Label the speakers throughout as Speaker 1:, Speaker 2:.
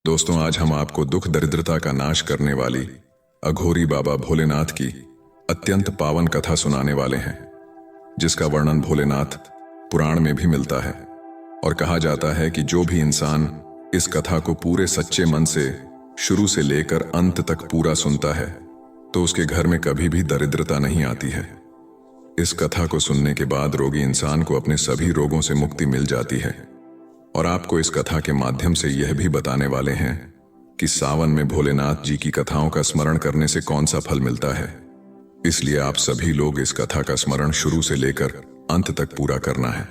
Speaker 1: दोस्तों, आज हम आपको दुख दरिद्रता का नाश करने वाली अघोरी बाबा भोलेनाथ की अत्यंत पावन कथा सुनाने वाले हैं, जिसका वर्णन भोलेनाथ पुराण में भी मिलता है। और कहा जाता है कि जो भी इंसान इस कथा को पूरे सच्चे मन से शुरू से लेकर अंत तक पूरा सुनता है तो उसके घर में कभी भी दरिद्रता नहीं आती है। इस कथा को सुनने के बाद रोगी इंसान को अपने सभी रोगों से मुक्ति मिल जाती है। और आपको इस कथा के माध्यम से यह भी बताने वाले हैं कि सावन में भोलेनाथ जी की कथाओं का स्मरण करने से कौन सा फल मिलता है। इसलिए आप सभी लोग इस कथा का स्मरण शुरू से लेकर अंत तक पूरा करना है।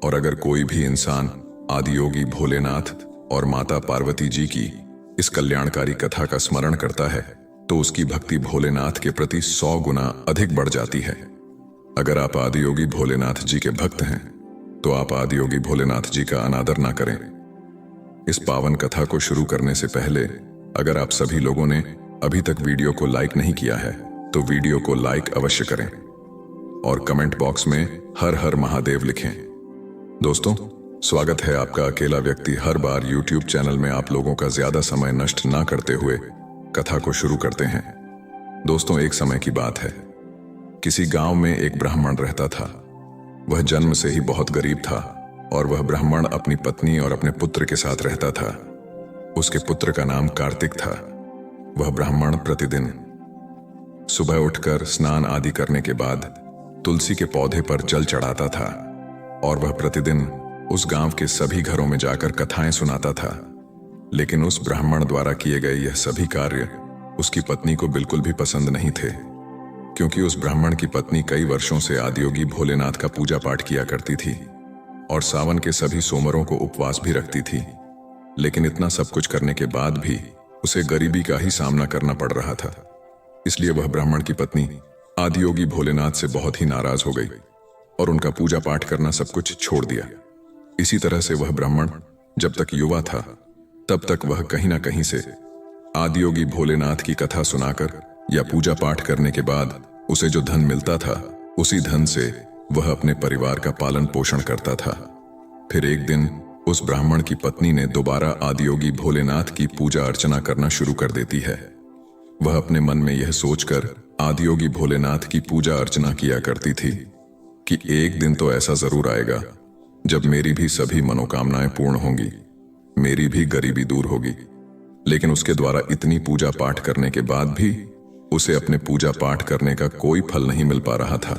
Speaker 1: और अगर कोई भी इंसान आदियोगी भोलेनाथ और माता पार्वती जी की इस कल्याणकारी कथा का स्मरण करता है तो उसकी भक्ति भोलेनाथ के प्रति 100 गुना अधिक बढ़ जाती है। अगर आप आदियोगी भोलेनाथ जी के भक्त हैं तो आप आदियोगी भोलेनाथ जी का अनादर ना करें। इस पावन कथा को शुरू करने से पहले अगर आप सभी लोगों ने अभी तक वीडियो को लाइक नहीं किया है तो वीडियो को लाइक अवश्य करें और कमेंट बॉक्स में हर हर महादेव लिखें। दोस्तों, स्वागत है आपका। अकेला व्यक्ति हर बार यूट्यूब चैनल में आप लोगों का ज्यादा समय नष्ट ना करते हुए कथा को शुरू करते हैं। दोस्तों, एक समय की बात है। किसी गांव में एक ब्राह्मण रहता था। वह जन्म से ही बहुत गरीब था और वह ब्राह्मण अपनी पत्नी और अपने पुत्र के साथ रहता था। उसके पुत्र का नाम कार्तिक था। वह ब्राह्मण प्रतिदिन सुबह उठकर स्नान आदि करने के बाद तुलसी के पौधे पर जल चढ़ाता था और वह प्रतिदिन उस गांव के सभी घरों में जाकर कथाएं सुनाता था। लेकिन उस ब्राह्मण द्वारा किए गए यह सभी कार्य उसकी पत्नी को बिल्कुल भी पसंद नहीं थे, क्योंकि उस ब्राह्मण की पत्नी कई वर्षों से आदियोगी भोलेनाथ का पूजा पाठ किया करती थी और सावन के सभी सोमवारों को उपवास भी रखती थी। लेकिन इतना सब कुछ करने के बाद भी उसे गरीबी का ही सामना करना पड़ रहा था। इसलिए वह ब्राह्मण की पत्नी आदियोगी भोलेनाथ से बहुत ही नाराज हो गई और उनका पूजा पाठ करना सब कुछ छोड़ दिया। इसी तरह से वह ब्राह्मण जब तक युवा था तब तक वह कहीं ना कहीं से आदियोगी भोलेनाथ की कथा सुनाकर या पूजा पाठ करने के बाद उसे जो धन मिलता था उसी धन से वह अपने परिवार का पालन पोषण करता था। फिर एक दिन उस ब्राह्मण की पत्नी ने दोबारा आदियोगी भोलेनाथ की पूजा अर्चना करना शुरू कर देती है। वह अपने मन में यह सोचकर आदियोगी भोलेनाथ की पूजा अर्चना किया करती थी कि एक दिन तो ऐसा जरूर आएगा जब मेरी भी सभी मनोकामनाएं पूर्ण होंगी, मेरी भी गरीबी दूर होगी। लेकिन उसके द्वारा इतनी पूजा पाठ करने के बाद भी उसे अपने पूजा पाठ करने का कोई फल नहीं मिल पा रहा था,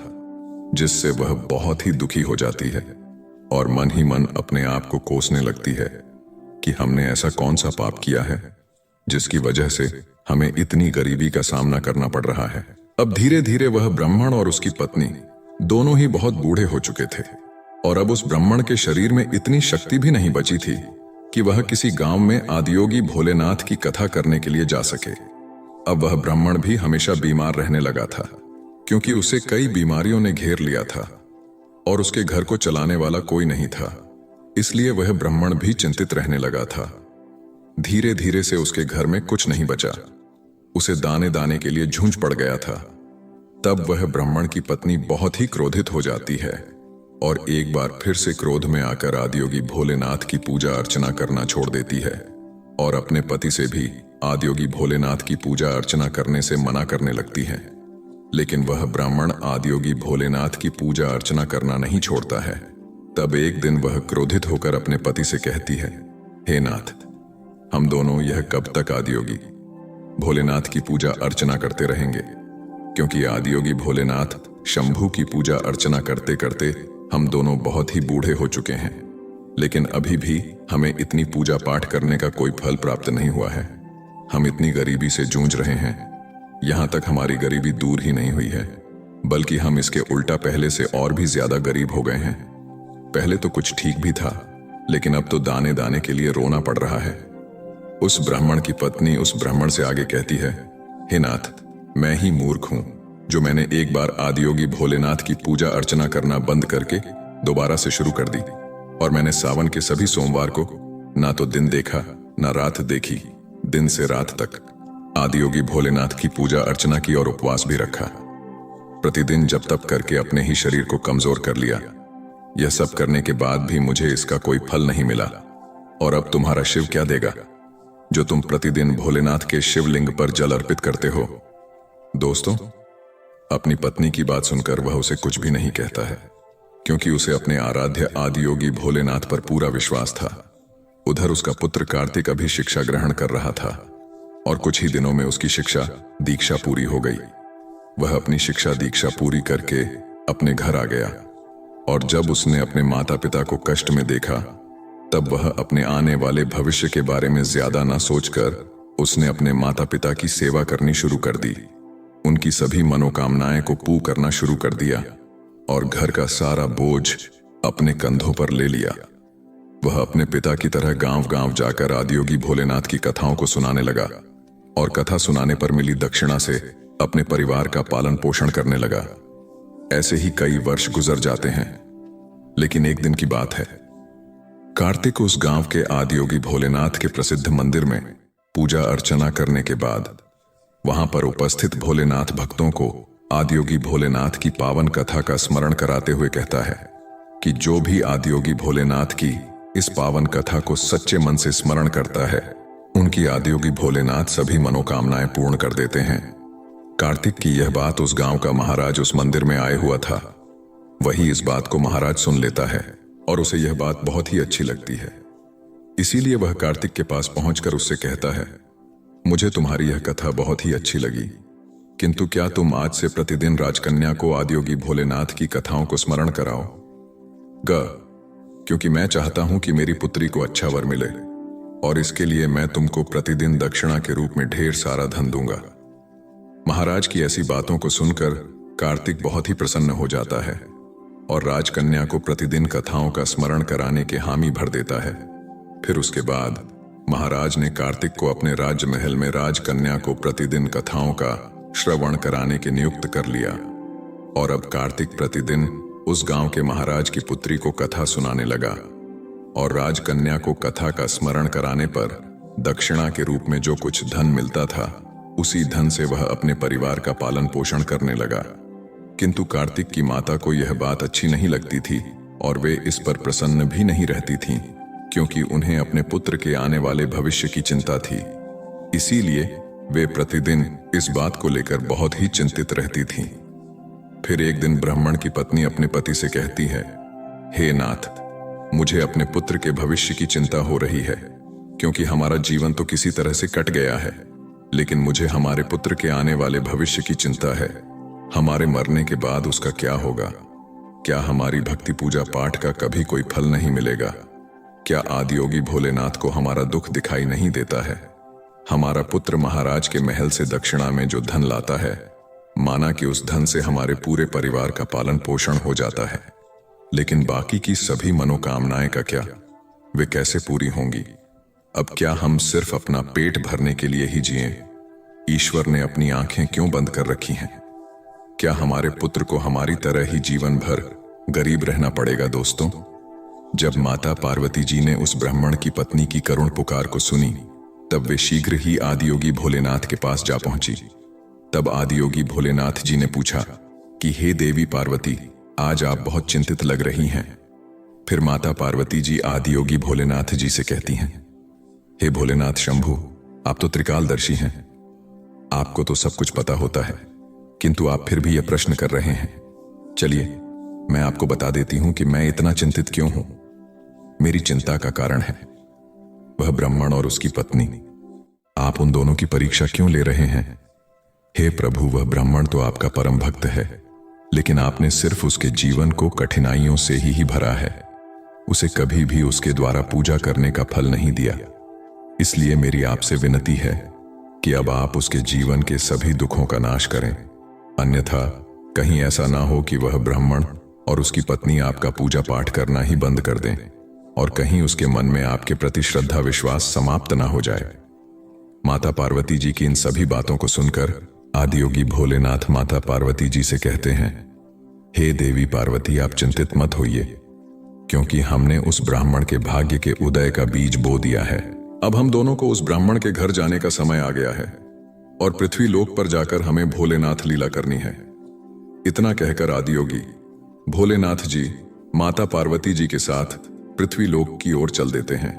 Speaker 1: जिससे वह बहुत ही दुखी हो जाती है और मन ही मन अपने आप को कोसने लगती है कि हमने ऐसा कौन सा पाप किया है जिसकी वजह से हमें इतनी गरीबी का सामना करना पड़ रहा है। अब धीरे धीरे वह ब्राह्मण और उसकी पत्नी दोनों ही बहुत बूढ़े हो चुके थे और अब उस ब्राह्मण के शरीर में इतनी शक्ति भी नहीं बची थी कि वह किसी गांव में आदियोगी भोलेनाथ की कथा करने के लिए जा सके। अब वह ब्राह्मण भी हमेशा बीमार रहने लगा था, क्योंकि उसे कई बीमारियों ने घेर लिया था और उसके घर को चलाने वाला कोई नहीं था। इसलिए वह ब्राह्मण भी चिंतित रहने लगा था। धीरे धीरे से उसके घर में कुछ नहीं बचा। उसे दाने दाने के लिए झुंझ पड़ गया था। तब वह ब्राह्मण की पत्नी बहुत ही क्रोधित हो जाती है और एक बार फिर से क्रोध में आकर आदियोगी भोलेनाथ की पूजा अर्चना करना छोड़ देती है और अपने पति से भी आदियोगी भोलेनाथ की पूजा अर्चना करने से मना करने लगती है। लेकिन वह ब्राह्मण आदियोगी भोलेनाथ की पूजा अर्चना करना नहीं छोड़ता है। तब एक दिन वह क्रोधित होकर अपने पति से कहती है, हे नाथ, हम दोनों यह कब तक आदियोगी भोलेनाथ की पूजा अर्चना करते रहेंगे? क्योंकि आदियोगी भोलेनाथ शंभू की पूजा अर्चना करते करते हम दोनों बहुत ही बूढ़े हो चुके हैं, लेकिन अभी भी हमें इतनी पूजा पाठ करने का कोई फल प्राप्त नहीं हुआ है। हम इतनी गरीबी से जूझ रहे हैं, यहां तक हमारी गरीबी दूर ही नहीं हुई है, बल्कि हम इसके उल्टा पहले से और भी ज्यादा गरीब हो गए हैं। पहले तो कुछ ठीक भी था, लेकिन अब तो दाने दाने के लिए रोना पड़ रहा है। उस ब्राह्मण की पत्नी उस ब्राह्मण से आगे कहती है, हे नाथ, मैं ही मूर्ख हूं जो मैंने एक बार आदियोगी भोलेनाथ की पूजा अर्चना करना बंद करके दोबारा से शुरू कर दी और मैंने सावन के सभी सोमवार को ना तो दिन देखा ना रात देखी, दिन से रात तक आदियोगी भोलेनाथ की पूजा अर्चना की और उपवास भी रखा। प्रतिदिन जब तप करके अपने ही शरीर को कमजोर कर लिया। यह सब करने के बाद भी मुझे इसका कोई फल नहीं मिला और अब तुम्हारा शिव क्या देगा? जो तुम प्रतिदिन भोलेनाथ के शिवलिंग पर जल अर्पित करते हो। दोस्तों, अपनी पत्नी की बात सुनकर वह उसे कुछ भी नहीं कहता है, क्योंकि उसे अपने आराध्य आदियोगी भोलेनाथ पर पूरा विश्वास था। उधर उसका पुत्र कार्तिक अभी शिक्षा ग्रहण कर रहा था और कुछ ही दिनों में उसकी शिक्षा दीक्षा पूरी हो गई। वह अपनी शिक्षा दीक्षा पूरी करके अपने घर आ गया और जब उसने अपने माता पिता को कष्ट में देखा, तब वह अपने आने वाले भविष्य के बारे में ज्यादा ना सोचकर उसने अपने माता पिता की सेवा करनी शुरू कर दी। उनकी सभी मनोकामनाएं को पूर्ण करना शुरू कर दिया और घर का सारा बोझ अपने कंधों पर ले लिया। वह अपने पिता की तरह गांव गांव जाकर आदियोगी भोलेनाथ की कथाओं को सुनाने लगा और कथा सुनाने पर मिली दक्षिणा से अपने परिवार का पालन पोषण करने लगा। ऐसे ही कई वर्ष गुजर जाते हैं, लेकिन एक दिन की बात है। कार्तिक उस गांव के आदियोगी भोलेनाथ के प्रसिद्ध मंदिर में पूजा अर्चना करने के बाद वहां पर उपस्थित भोलेनाथ भक्तों को आदियोगी भोलेनाथ की पावन कथा का स्मरण कराते हुए कहता है कि जो भी आदियोगी भोलेनाथ की इस पावन कथा को सच्चे मन से स्मरण करता है, उनकी आदियोगी भोलेनाथ सभी मनोकामनाएं पूर्ण कर देते हैं। कार्तिक की यह बात उस गांव का महाराज उस मंदिर में आए हुआ था। वही इस बात को महाराज सुन लेता है और उसे यह बात बहुत ही अच्छी लगती है। इसीलिए वह कार्तिक के पास पहुंचकर उससे कहता है, मुझे तुम्हारी यह कथा बहुत ही अच्छी लगी, किंतु क्या तुम आज से प्रतिदिन राजकन्या को आदियोगी भोलेनाथ की कथाओं को स्मरण कराओ क्योंकि मैं चाहता हूं कि मेरी पुत्री को अच्छा वर मिले और इसके लिए मैं तुमको प्रतिदिन दक्षिणा के रूप में ढेर सारा धन दूंगा। महाराज की ऐसी बातों को सुनकर कार्तिक बहुत ही प्रसन्न हो जाता है और राजकन्या को प्रतिदिन कथाओं का स्मरण कराने के हामी भर देता है। फिर उसके बाद महाराज ने कार्तिक को अपने राजमहल में राजकन्या को प्रतिदिन कथाओं का श्रवण कराने के नियुक्त कर लिया और अब कार्तिक प्रतिदिन उस गांव के महाराज की पुत्री को कथा सुनाने लगा और राजकन्या को कथा का स्मरण कराने पर दक्षिणा के रूप में जो कुछ धन मिलता था, उसी धन से वह अपने परिवार का पालन पोषण करने लगा। किंतु कार्तिक की माता को यह बात अच्छी नहीं लगती थी और वे इस पर प्रसन्न भी नहीं रहती थीं, क्योंकि उन्हें अपने पुत्र के आने वाले भविष्य की चिंता थी। इसीलिए वे प्रतिदिन इस बात को लेकर बहुत ही चिंतित रहती थीं। फिर एक दिन ब्राह्मण की पत्नी अपने पति से कहती है, हे नाथ, मुझे अपने पुत्र के भविष्य की चिंता हो रही है, क्योंकि हमारा जीवन तो किसी तरह से कट गया है, लेकिन मुझे हमारे पुत्र के आने वाले भविष्य की चिंता है। हमारे मरने के बाद उसका क्या होगा? क्या हमारी भक्ति पूजा पाठ का कभी कोई फल नहीं मिलेगा? क्या आदियोगी भोलेनाथ को हमारा दुख दिखाई नहीं देता है? हमारा पुत्र महाराज के महल से दक्षिणा में जो धन लाता है, माना कि उस धन से हमारे पूरे परिवार का पालन पोषण हो जाता है, लेकिन बाकी की सभी मनोकामनाएं का क्या? वे कैसे पूरी होंगी? अब क्या हम सिर्फ अपना पेट भरने के लिए ही जिएं? ईश्वर ने अपनी आंखें क्यों बंद कर रखी हैं? क्या हमारे पुत्र को हमारी तरह ही जीवन भर गरीब रहना पड़ेगा? दोस्तों, जब माता पार्वती जी ने उस ब्राह्मण की पत्नी की करुण पुकार को सुनी, तब वे शीघ्र ही आदियोगी भोलेनाथ के पास जा पहुंची। तब आदियोगी भोलेनाथ जी ने पूछा कि हे देवी पार्वती, आज आप बहुत चिंतित लग रही हैं। फिर माता पार्वती जी आदियोगी भोलेनाथ जी से कहती हैं, हे भोलेनाथ शंभु, आप तो त्रिकालदर्शी हैं, आपको तो सब कुछ पता होता है, किंतु आप फिर भी यह प्रश्न कर रहे हैं। चलिए, मैं आपको बता देती हूं कि मैं इतना चिंतित क्यों हूं। मेरी चिंता का कारण है वह ब्राह्मण और उसकी पत्नी। आप उन दोनों की परीक्षा क्यों ले रहे हैं? हे प्रभु, वह ब्राह्मण तो आपका परम भक्त है, लेकिन आपने सिर्फ उसके जीवन को कठिनाइयों से ही भरा है। उसे कभी भी उसके द्वारा पूजा करने का फल नहीं दिया। इसलिए मेरी आपसे विनती है कि अब आप उसके जीवन के सभी दुखों का नाश करें, अन्यथा कहीं ऐसा ना हो कि वह ब्राह्मण और उसकी पत्नी आपका पूजा पाठ करना ही बंद कर दें और कहीं उसके मन में आपके प्रति श्रद्धा विश्वास समाप्त ना हो जाए। माता पार्वती जी की इन सभी बातों को सुनकर आदियोगी भोलेनाथ माता पार्वती जी से कहते हैं, हे देवी पार्वती, आप चिंतित मत होइए, क्योंकि हमने उस ब्राह्मण के भाग्य के उदय का बीज बो दिया है। अब हम दोनों को उस ब्राह्मण के घर जाने का समय आ गया है और पृथ्वी लोक पर जाकर हमें भोलेनाथ लीला करनी है। इतना कहकर आदियोगी भोलेनाथ जी माता पार्वती जी के साथ पृथ्वी लोक की ओर चल देते हैं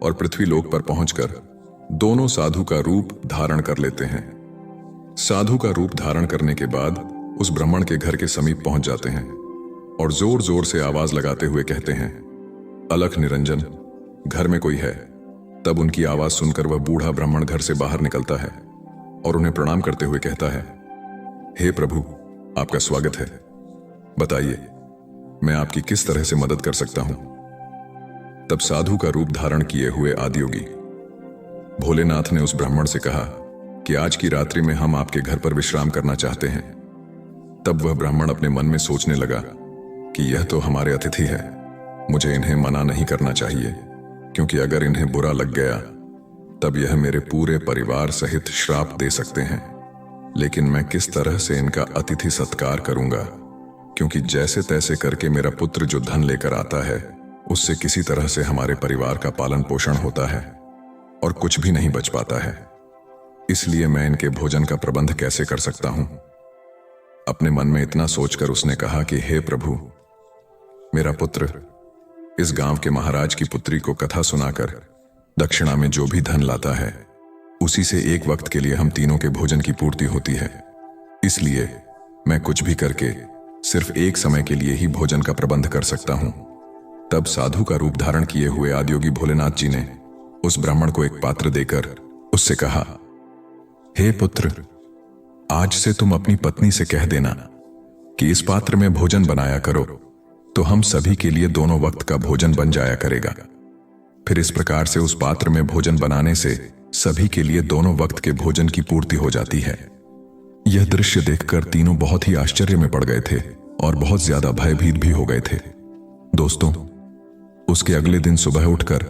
Speaker 1: और पृथ्वी लोक पर पहुंचकर दोनों साधु का रूप धारण कर लेते हैं। साधु का रूप धारण करने के बाद उस ब्राह्मण के घर के समीप पहुंच जाते हैं और जोर जोर से आवाज लगाते हुए कहते हैं, अलख निरंजन, घर में कोई है। तब उनकी आवाज सुनकर वह बूढ़ा ब्राह्मण घर से बाहर निकलता है और उन्हें प्रणाम करते हुए कहता है, हे प्रभु, आपका स्वागत है। बताइए, मैं आपकी किस तरह से मदद कर सकता हूं। तब साधु का रूप धारण किए हुए आदियोगी भोलेनाथ ने उस ब्राह्मण से कहा कि आज की रात्रि में हम आपके घर पर विश्राम करना चाहते हैं। तब वह ब्राह्मण अपने मन में सोचने लगा कि यह तो हमारे अतिथि है, मुझे इन्हें मना नहीं करना चाहिए, क्योंकि अगर इन्हें बुरा लग गया तब यह मेरे पूरे परिवार सहित श्राप दे सकते हैं। लेकिन मैं किस तरह से इनका अतिथि सत्कार करूंगा, क्योंकि जैसे तैसे करके मेरा पुत्र जो धन लेकर आता है उससे किसी तरह से हमारे परिवार का पालन पोषण होता है और कुछ भी नहीं बच पाता है। इसलिए मैं इनके भोजन का प्रबंध कैसे कर सकता हूं। अपने मन में इतना सोचकर उसने कहा कि हे प्रभु, मेरा पुत्र इस गांव के महाराज की पुत्री को कथा सुनाकर दक्षिणा में जो भी धन लाता है उसी से एक वक्त के लिए हम तीनों के भोजन की पूर्ति होती है। इसलिए मैं कुछ भी करके सिर्फ एक समय के लिए ही भोजन का प्रबंध कर सकता हूं। तब साधु का रूप धारण किए हुए आदियोगी भोलेनाथ जी ने उस ब्राह्मण को एक पात्र देकर उससे कहा, हे पुत्र, आज से तुम अपनी पत्नी से कह देना कि इस पात्र में भोजन बनाया करो, तो हम सभी के लिए दोनों वक्त का भोजन बन जाया करेगा। फिर इस प्रकार से उस पात्र में भोजन बनाने से सभी के लिए दोनों वक्त के भोजन की पूर्ति हो जाती है। यह दृश्य देखकर तीनों बहुत ही आश्चर्य में पड़ गए थे और बहुत ज्यादा भयभीत भी हो गए थे। दोस्तों, उसके अगले दिन सुबह उठकर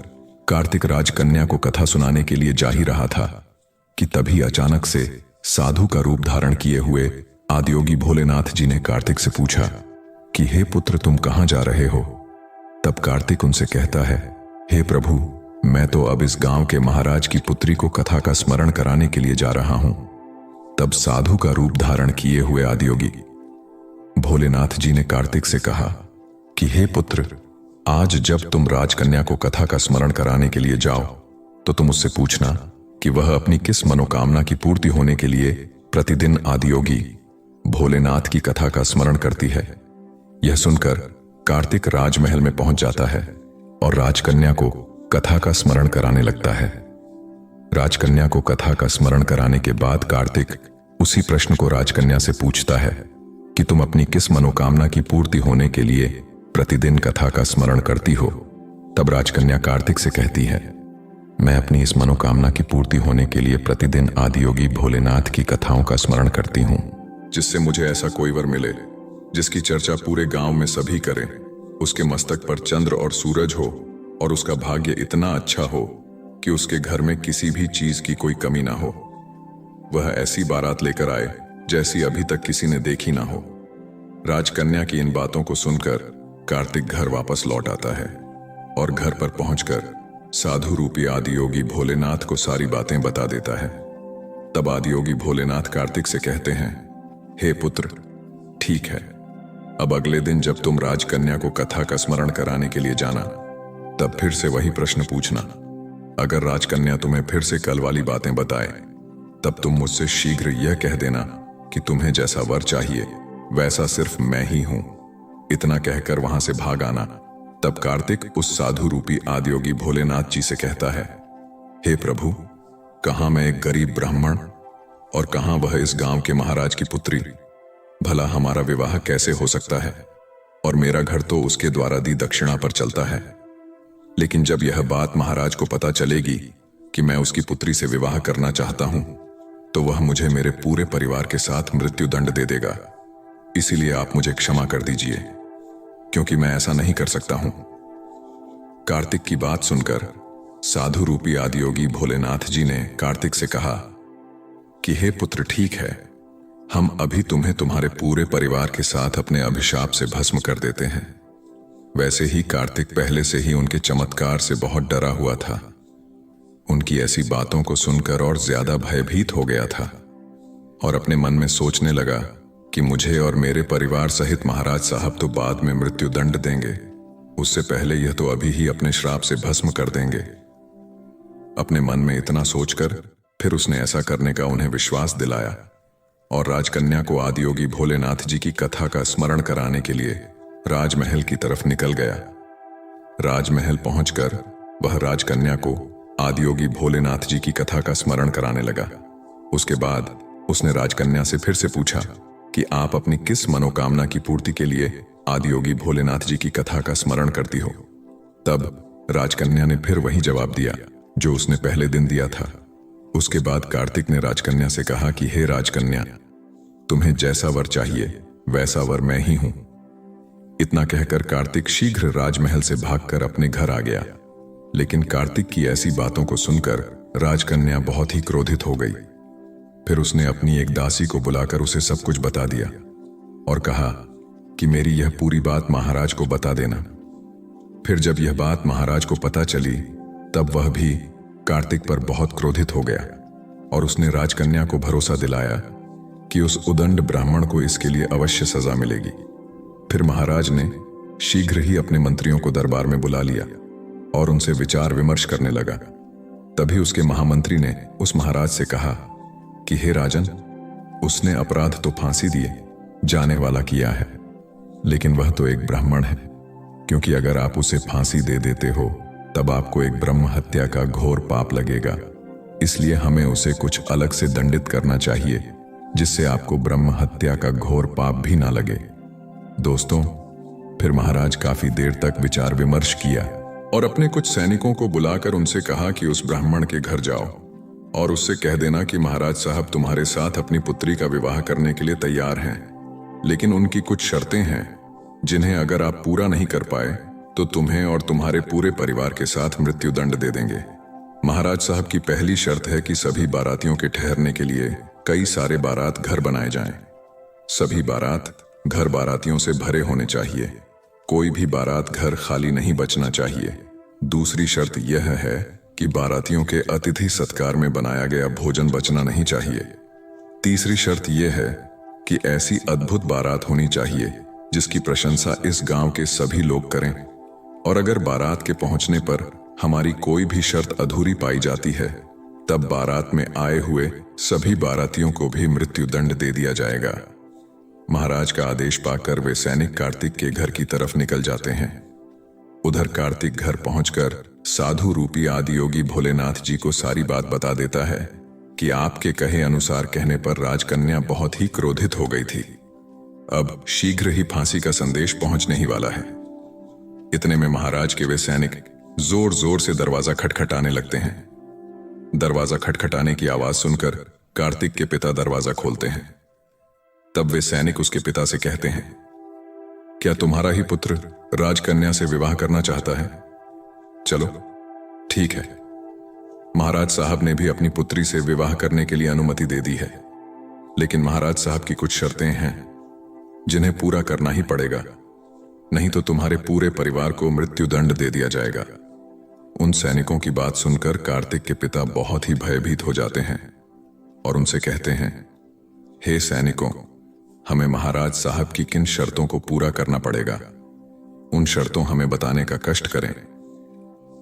Speaker 1: कार्तिक राजकन्या को कथा सुनाने के लिए जा ही रहा था कि तभी अचानक से साधु का रूप धारण किए हुए आदियोगी भोलेनाथ जी ने कार्तिक से पूछा कि हे पुत्र, तुम कहां जा रहे हो। तब कार्तिक उनसे कहता है, हे प्रभु, मैं तो अब इस गांव के महाराज की पुत्री को कथा का स्मरण कराने के लिए जा रहा हूं। तब साधु का रूप धारण किए हुए आदियोगी भोलेनाथ जी ने कार्तिक से कहा कि हे पुत्र, आज जब तुम राजकन्या को कथा का स्मरण कराने के लिए जाओ तो तुम उससे पूछना कि वह अपनी किस मनोकामना की पूर्ति होने के लिए प्रतिदिन आदियोगी भोलेनाथ की कथा का स्मरण करती है। यह सुनकर कार्तिक राजमहल में पहुंच जाता है और राजकन्या को कथा का स्मरण कराने लगता है। राजकन्या को कथा का स्मरण कराने के बाद कार्तिक उसी प्रश्न को राजकन्या से पूछता है कि तुम अपनी किस मनोकामना की पूर्ति होने के लिए प्रतिदिन कथा का स्मरण करती हो। तब राजकन्या कार्तिक से कहती है, मैं अपनी इस मनोकामना की पूर्ति होने के लिए प्रतिदिन आदियोगी भोलेनाथ की कथाओं का स्मरण करती हूँ, जिससे मुझे ऐसा कोई वर मिले जिसकी चर्चा पूरे गांव में सभी करें, उसके मस्तक पर चंद्र और सूरज हो और उसका भाग्य इतना अच्छा हो कि उसके घर में किसी भी चीज की कोई कमी ना हो। वह ऐसी बारात लेकर आए जैसी अभी तक किसी ने देखी ना हो। राजकन्या की इन बातों को सुनकर कार्तिक घर वापस लौट आता है और घर पर पहुंचकर साधु रूपी आदियोगी भोलेनाथ को सारी बातें बता देता है। तब आदियोगी भोलेनाथ कार्तिक से कहते हैं, हे पुत्र, ठीक है, अब अगले दिन जब तुम राजकन्या को कथा का स्मरण कराने के लिए जाना तब फिर से वही प्रश्न पूछना। अगर राजकन्या तुम्हें फिर से कल वाली बातें बताए तब तुम मुझसे शीघ्र यह कह देना कि तुम्हें जैसा वर चाहिए वैसा सिर्फ मैं ही हूं। इतना कहकर वहां से भाग आना। तब कार्तिक उस साधु रूपी आदियोगी भोलेनाथ जी से कहता है, हे प्रभु, कहां मैं एक गरीब ब्राह्मण और कहां वह इस गांव के महाराज की पुत्री। भला हमारा विवाह कैसे हो सकता है, और मेरा घर तो उसके द्वारा दी दक्षिणा पर चलता है। लेकिन जब यह बात महाराज को पता चलेगी कि मैं उसकी पुत्री से विवाह करना चाहता हूं तो वह मुझे मेरे पूरे परिवार के साथ मृत्यु दंड दे देगा। इसीलिए आप मुझे क्षमा कर दीजिए, क्योंकि मैं ऐसा नहीं कर सकता हूं। कार्तिक की बात सुनकर साधु रूपी आदियोगी भोलेनाथ जी ने कार्तिक से कहा कि हे पुत्र, ठीक है, हम अभी तुम्हें तुम्हारे पूरे परिवार के साथ अपने अभिशाप से भस्म कर देते हैं। वैसे ही कार्तिक पहले से ही उनके चमत्कार से बहुत डरा हुआ था। उनकी ऐसी बातों को सुनकर और ज्यादा भयभीत हो गया था और अपने मन में सोचने लगा कि मुझे और मेरे परिवार सहित महाराज साहब तो बाद में मृत्यु दंड देंगे, उससे पहले यह तो अभी ही अपने श्राप से भस्म कर देंगे। अपने मन में इतना सोचकर फिर उसने ऐसा करने का उन्हें विश्वास दिलाया और राजकन्या को आदियोगी भोलेनाथ जी की कथा का स्मरण कराने के लिए राजमहल की तरफ निकल गया। राजमहल पहुंचकर वह राजकन्या को आदियोगी भोलेनाथ जी की कथा का स्मरण कराने लगा। उसके बाद उसने राजकन्या से फिर से पूछा कि आप अपनी किस मनोकामना की पूर्ति के लिए आदियोगी भोलेनाथ जी की कथा का स्मरण करती हो। तब राजकन्या ने फिर वही जवाब दिया जो उसने पहले दिन दिया था। उसके बाद कार्तिक ने राजकन्या से कहा कि हे राजकन्या, तुम्हें जैसा वर चाहिए वैसा वर मैं ही हूं। इतना कहकर कार्तिक शीघ्र राजमहल से भागकर अपने घर आ गया। लेकिन कार्तिक की ऐसी बातों को सुनकर राजकन्या बहुत ही क्रोधित हो गई। फिर उसने अपनी एक दासी को बुलाकर उसे सब कुछ बता दिया और कहा कि मेरी यह पूरी बात महाराज को बता देना। फिर जब यह बात महाराज को पता चली तब वह भी कार्तिक पर बहुत क्रोधित हो गया और उसने राजकन्या को भरोसा दिलाया कि उस उदंड ब्राह्मण को इसके लिए अवश्य सजा मिलेगी। फिर महाराज ने शीघ्र ही अपने मंत्रियों को दरबार में बुला लिया और उनसे विचार विमर्श करने लगा। तभी उसके महामंत्री ने उस महाराज से कहा कि हे राजन, उसने अपराध तो फांसी दिए जाने वाला किया है, लेकिन वह तो एक ब्राह्मण है। क्योंकि अगर आप उसे फांसी दे देते हो तब आपको एक ब्रह्म हत्या का घोर पाप लगेगा। इसलिए हमें उसे कुछ अलग से दंडित करना चाहिए जिससे आपको ब्रह्म हत्या का घोर पाप भी ना लगे। दोस्तों, फिर महाराज काफी देर तक विचार विमर्श किया और अपने कुछ सैनिकों को बुलाकर उनसे कहा कि उस ब्राह्मण के घर जाओ और उससे कह देना कि महाराज साहब तुम्हारे साथ अपनी पुत्री का विवाह करने के लिए तैयार हैं, लेकिन उनकी कुछ शर्तें हैं जिन्हें अगर आप पूरा नहीं कर पाए तो तुम्हें और तुम्हारे पूरे परिवार के साथ मृत्युदंड दे देंगे। महाराज साहब की पहली शर्त है कि सभी बारातियों के ठहरने के लिए कई सारे बारात घर बनाए जाएं। सभी बारात घर बारातियों से भरे होने चाहिए। कोई भी बारात घर खाली नहीं बचना चाहिए। दूसरी शर्त यह है कि बारातियों के अतिथि सत्कार में बनाया गया भोजन बचना नहीं चाहिए। तीसरी शर्त यह है कि ऐसी अद्भुत बारात होनी चाहिए जिसकी प्रशंसा इस गांव के सभी लोग करें, और अगर बारात के पहुंचने पर हमारी कोई भी शर्त अधूरी पाई जाती है तब बारात में आए हुए सभी बारातियों को भी मृत्युदंड दे दिया जाएगा। महाराज का आदेश पाकर वे सैनिक कार्तिक के घर की तरफ निकल जाते हैं। उधर कार्तिक घर पहुंचकर साधु रूपी आदियोगी भोलेनाथ जी को सारी बात बता देता है कि आपके कहे अनुसार कहने पर राजकन्या बहुत ही क्रोधित हो गई थी। अब शीघ्र ही फांसी का संदेश पहुंचने ही वाला है। इतने में महाराज के वे सैनिक जोर जोर से दरवाजा खटखटाने लगते हैं। दरवाजा खटखटाने की आवाज सुनकर कार्तिक के पिता दरवाजा खोलते हैं। तब वे सैनिक उसके पिता से कहते हैं, क्या तुम्हारा ही पुत्र राजकन्या से विवाह करना चाहता है? चलो ठीक है। महाराज साहब ने भी अपनी पुत्री से विवाह करने के लिए अनुमति दे दी है, लेकिन महाराज साहब की कुछ शर्तें हैं जिन्हें पूरा करना ही पड़ेगा, नहीं तो तुम्हारे पूरे परिवार को मृत्युदंड दे दिया जाएगा। उन सैनिकों की बात सुनकर कार्तिक के पिता बहुत ही भयभीत हो जाते हैं और उनसे कहते हैं, हे सैनिकों, हमें महाराज साहब की किन शर्तों को पूरा करना पड़ेगा, उन शर्तों हमें बताने का कष्ट करें।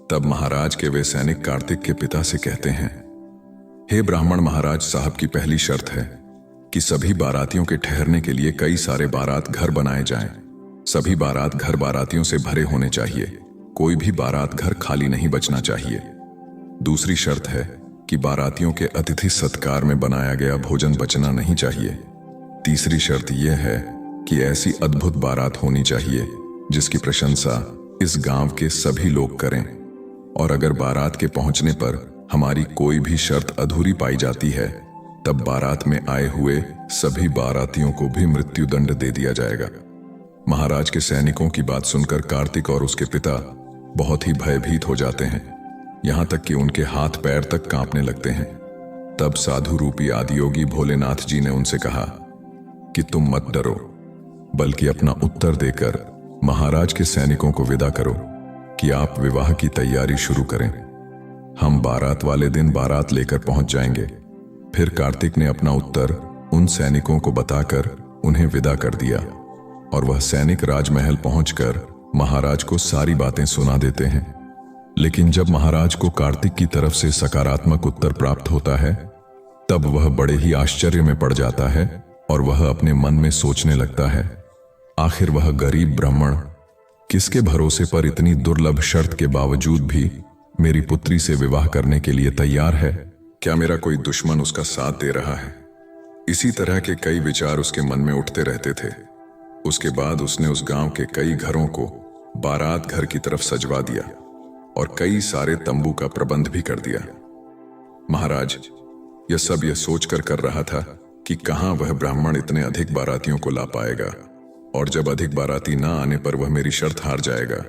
Speaker 1: तब महाराज के वे सैनिक कार्तिक के पिता से कहते हैं, हे ब्राह्मण, महाराज साहब की पहली शर्त है कि सभी बारातियों के ठहरने के लिए कई सारे बारात घर बनाए जाएं। सभी बारात घर बारातियों से भरे होने चाहिए। कोई भी बारात घर खाली नहीं बचना चाहिए। दूसरी शर्त है कि बारातियों के अतिथि सत्कार में बनाया गया भोजन बचना नहीं चाहिए। तीसरी शर्त यह है कि ऐसी अद्भुत बारात होनी चाहिए जिसकी प्रशंसा इस गांव के सभी लोग करें, और अगर बारात के पहुंचने पर हमारी कोई भी शर्त अधूरी पाई जाती है तब बारात में आए हुए सभी बारातियों को भी मृत्युदंड दे दिया जाएगा। महाराज के सैनिकों की बात सुनकर कार्तिक और उसके पिता बहुत ही भयभीत हो जाते हैं, यहां तक कि उनके हाथ पैर तक कांपने लगते हैं। तब साधु रूपी आदियोगी भोलेनाथ जी ने उनसे कहा कि तुम मत डरो, बल्कि अपना उत्तर देकर महाराज के सैनिकों को विदा करो कि आप विवाह की तैयारी शुरू करें। हम बारात वाले दिन बारात लेकर पहुंच जाएंगे। फिर कार्तिक ने अपना उत्तर उन सैनिकों को बताकर उन्हें विदा कर दिया और वह सैनिक राजमहल पहुंचकर महाराज को सारी बातें सुना देते हैं। लेकिन जब महाराज को कार्तिक की तरफ से सकारात्मक उत्तर प्राप्त होता है तब वह बड़े ही आश्चर्य में पड़ जाता है और वह अपने मन में सोचने लगता है, आखिर वह गरीब ब्राह्मण किसके भरोसे पर इतनी दुर्लभ शर्त के बावजूद भी मेरी पुत्री से विवाह करने के लिए तैयार है? क्या मेरा कोई दुश्मन उसका साथ दे रहा है? इसी तरह के कई विचार उसके मन में उठते रहते थे। उसके बाद उसने उस गांव के कई घरों को बारात घर की तरफ सजवा दिया और कई सारे तंबू का प्रबंध भी कर दिया। महाराज यह सब यह सोचकर कर रहा था कि कहां वह ब्राह्मण इतने अधिक बारातियों को ला पाएगा, और जब अधिक बाराती ना आने पर वह मेरी शर्त हार जाएगा,